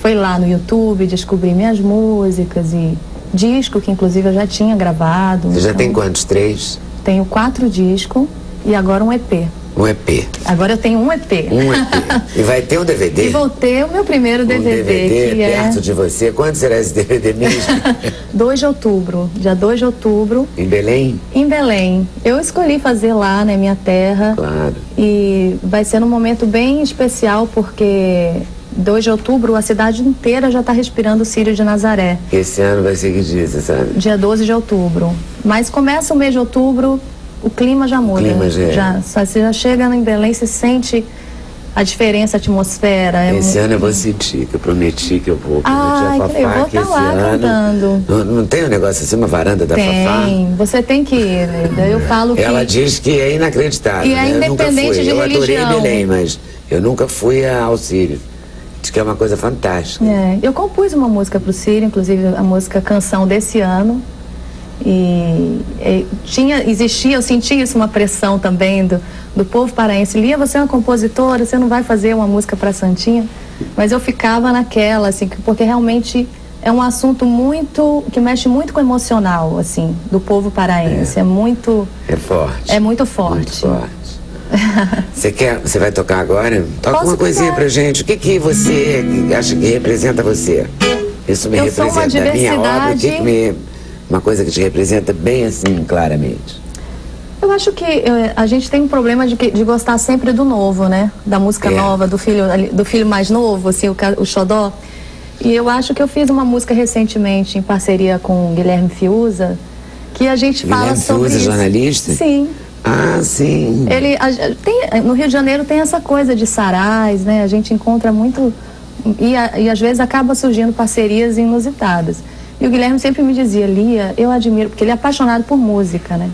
foi lá no YouTube descobrir minhas músicas e disco, que inclusive eu já tinha gravado. Você já tem quantos? 3? Tenho 4 discos e agora um EP. Um EP. Agora eu tenho um EP. Um EP. E vai ter um DVD? E vou ter o meu primeiro DVD. DVD que perto de você. Quando será esse DVD mesmo? 2 de outubro. Dia 2 de outubro. Em Belém? Em Belém. Eu escolhi fazer lá, na minha terra. Claro. E vai ser num momento bem especial, porque 2 de outubro a cidade inteira já está respirando o Círio de Nazaré. Esse ano vai ser que dia, você sabe? Dia 12 de outubro. Mas começa o mês de outubro, o clima já muda. Você já chega em Belém, você sente a diferença, a atmosfera. Esse ano eu vou sentir, que eu prometi que eu vou. Eu vou estar lá cantando. Não tem um negócio assim, uma varanda da Fafá? Tem, você tem que ir, né? Eu falo que... Ela diz que é inacreditável, e é independente de religião. Eu adorei Belém, mas eu nunca fui ao Círio. Diz que é uma coisa fantástica. Eu compus uma música pro Círio, inclusive a música Canção desse ano. Eu senti isso, uma pressão também do povo paraense. Lia, você é uma compositora, você não vai fazer uma música para Santinha? Mas eu ficava naquela, assim, porque realmente é um assunto que mexe muito com o emocional, assim, do povo paraense. É forte. É muito forte. Muito forte. Você vai tocar agora? Toca uma coisinha pra gente. O que você acha que representa você? Isso me representa. A minha obra, uma coisa que te representa bem assim, claramente. Eu acho que a gente tem um problema de gostar sempre do novo, né? Da música nova, do filho mais novo, assim, o xodó. E eu acho que eu fiz uma música recentemente em parceria com o Guilherme Fiuza, que a gente fala sobre Fiuza, jornalista? Sim. Ah, sim. No Rio de Janeiro tem essa coisa de sarais, né? A gente encontra muito... E às vezes acaba surgindo parcerias inusitadas. E o Guilherme sempre me dizia, Lia, eu admiro, porque ele é apaixonado por música, né?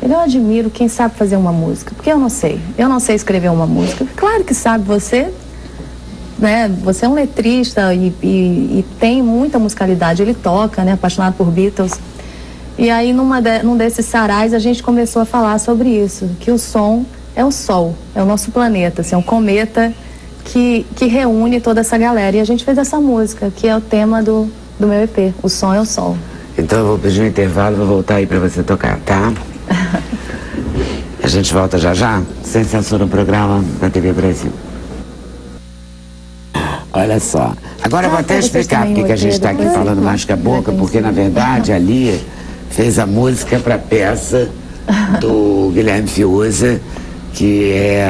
Eu admiro quem sabe fazer uma música, porque eu não sei escrever uma música. Claro que sabe, você, né, você é um letrista e tem muita musicalidade, ele toca, né, apaixonado por Beatles. E aí num desses sarais a gente começou a falar sobre isso, que o som é o Sol, é o nosso planeta, assim, é um cometa que reúne toda essa galera. E a gente fez essa música, que é o tema do meu EP, O Som é o Sol. Então eu vou pedir um intervalo, vou voltar aí pra você tocar, tá? A gente volta já já, sem censura, no programa da TV Brasil. Olha só, agora eu vou até explicar porque que a gente está aqui falando mais que a boca, porque na verdade a Lia fez a música para a peça do Guilherme Fiuza, que é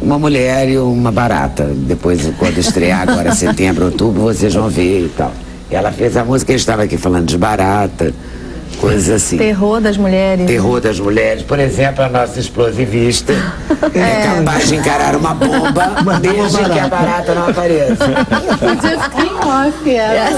uma mulher e uma barata. Depois, quando estrear agora, setembro, outubro, vocês vão ver e tal. E ela fez a música, eu estava aqui falando de barata, coisas assim. Terror das mulheres. Terror das mulheres. Por exemplo, a nossa explosivista é capaz de encarar uma bomba desde que a barata não apareça. Podia ficar em off, ela.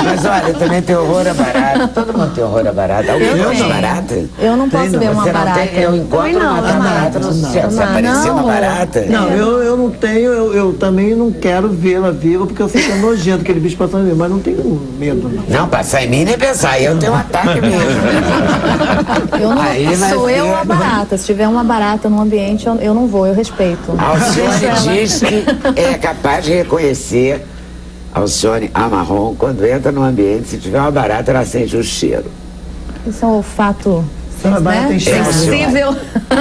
Mas olha, eu também tenho horror a barata. Todo mundo tem horror a barata. Alguém gosta de barata? Eu não posso ver uma barata. Eu encontro uma barata no céu. Se aparecer uma barata... Não, eu não tenho, eu também não quero vê-la viva, porque eu sei que é nojento aquele bicho passando em mim, mas não tenho medo, não. Não, passar em mim nem pensar, eu tenho um ataque mesmo. Sou eu a barata. Se tiver uma barata no ambiente, eu não vou, eu respeito. A Alcione diz que é capaz de reconhecer a Alcione Amarron quando entra no ambiente. Se tiver uma barata, ela sente o cheiro. Isso é um olfato, né? sensível.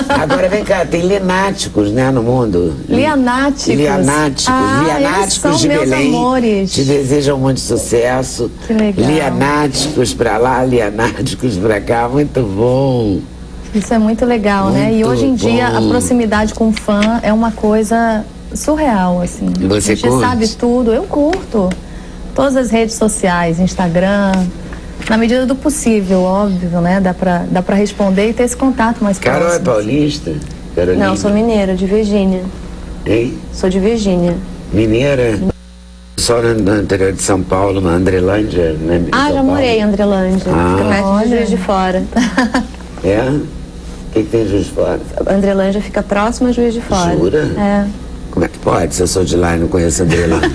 Agora vem cá, tem lianáticos, né, no mundo? Lianáticos. Lianáticos de meus Belém. Amores. Te desejam muito sucesso. Que legal. Lianáticos pra lá, lianáticos pra cá, muito bom. Isso é muito legal, muito, né? E hoje em dia bom. a proximidade com o fã é uma coisa surreal, assim. Você a gente curte? sabe tudo, eu curto. Todas as redes sociais, Instagram, na medida do possível, óbvio, né? Dá pra responder e ter esse contato mais próximo. Carol é paulista? Carolina? Não, sou mineira, de Virgínia. Hein? Sou de Virgínia. Mineira? Só no interior de São Paulo, na Andrelândia, né? Já morei em Andrelândia. Fica perto de Juiz de Fora. É? O que tem Juiz de Fora? Andrelândia fica próxima a Juiz de Fora. Jura? É. Como é que pode, se eu sou de lá e não conheço Andrelândia?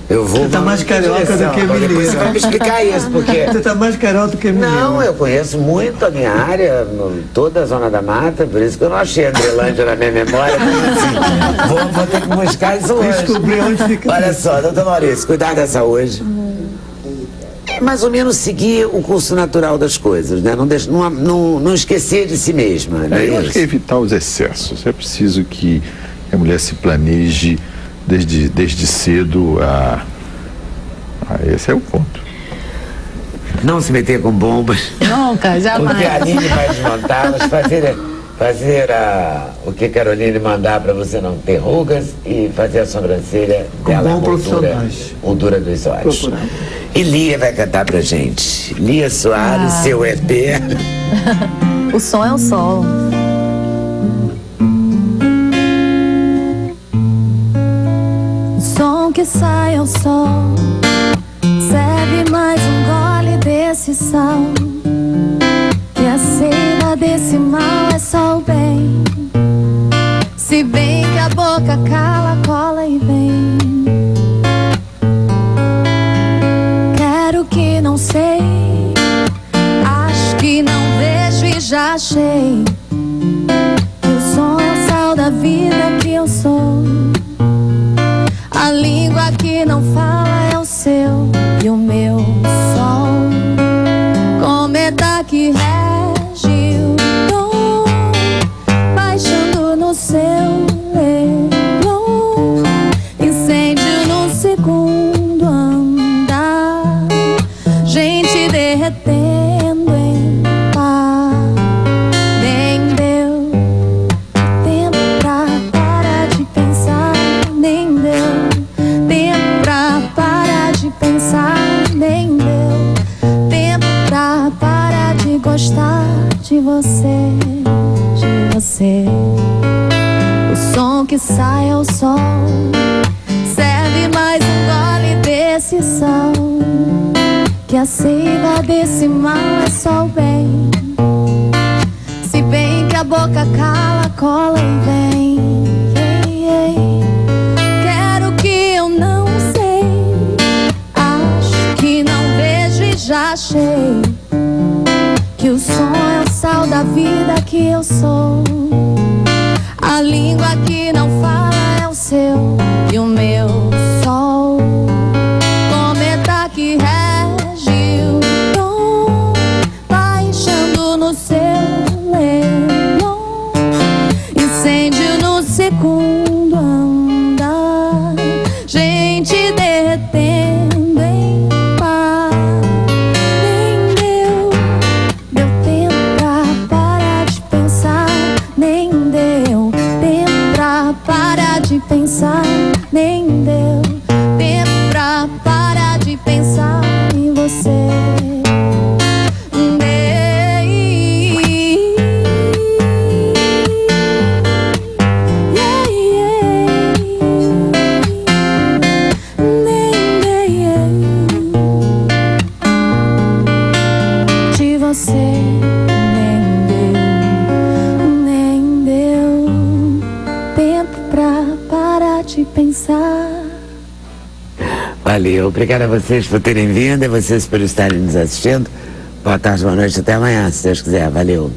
Eu vou... Você tá mais carioca do que mineiro. Depois você vai me explicar isso, porque... Você tá mais carioca do que mineiro. Não, eu conheço muito a minha área, toda a Zona da Mata, por isso que eu não achei Andrelândia na minha memória. Assim, vou ter que buscar isso hoje. Descobrir onde fica. Olha só, doutor Maurício, cuidar da saúde. Mais ou menos seguir o curso natural das coisas, né? Não esquecer de si mesma, né? Eu acho que é evitar os excessos. É preciso que a mulher se planeje desde cedo esse é o ponto. Não se meter com bombas. Nunca, jamais. Porque a Aline vai desmontá-las, fazer o que a Caroline mandar para você não ter rugas e fazer a sobrancelha dela moldura dos olhos. Procurando. E Lia vai cantar pra gente. Lia Soares, seu EP. O som é o sol. O som que sai ao sol, serve mais um gole desse sal, que a seiva desse mal é só o bem. Se bem que a boca cala, cola e vem. Quero que não sei, acho que não vejo e já achei. Eu sou o sal da vida que eu sou. A língua que não fala é o seu e o meu sol. Cometa que rege o dom, baixando no seu leblon. Incêndio no segundo andar, gente derretendo em paz. Nem deu tempo pra parar de pensar, nem deu tempo pra parar de pensar, nem deu tempo pra parar de gostar de você, de você. O som que sai ao sol, serve mais um gole desse sal, que a seiva desse mal é só o bem. Se bem que a boca cala, cola e vem. Quero que eu não sei, acho que não vejo e já achei que o som é o sal da vida que eu sou. A língua que não fala é o seu e o meu sol. Cometa que rege o dom, baixando no seu leilão. Incêndio no segundo andar, gente derretendo em paz. Nem deu tempo pra parar de pensar. Nem deu tempo pra parar de pensar. Nem deu tempo pra parar de pensar em você. De você nem deu tempo pra parar de pensar. Valeu, obrigada a vocês por terem vindo e vocês por estarem nos assistindo. Boa tarde, boa noite, até amanhã, se Deus quiser. Valeu.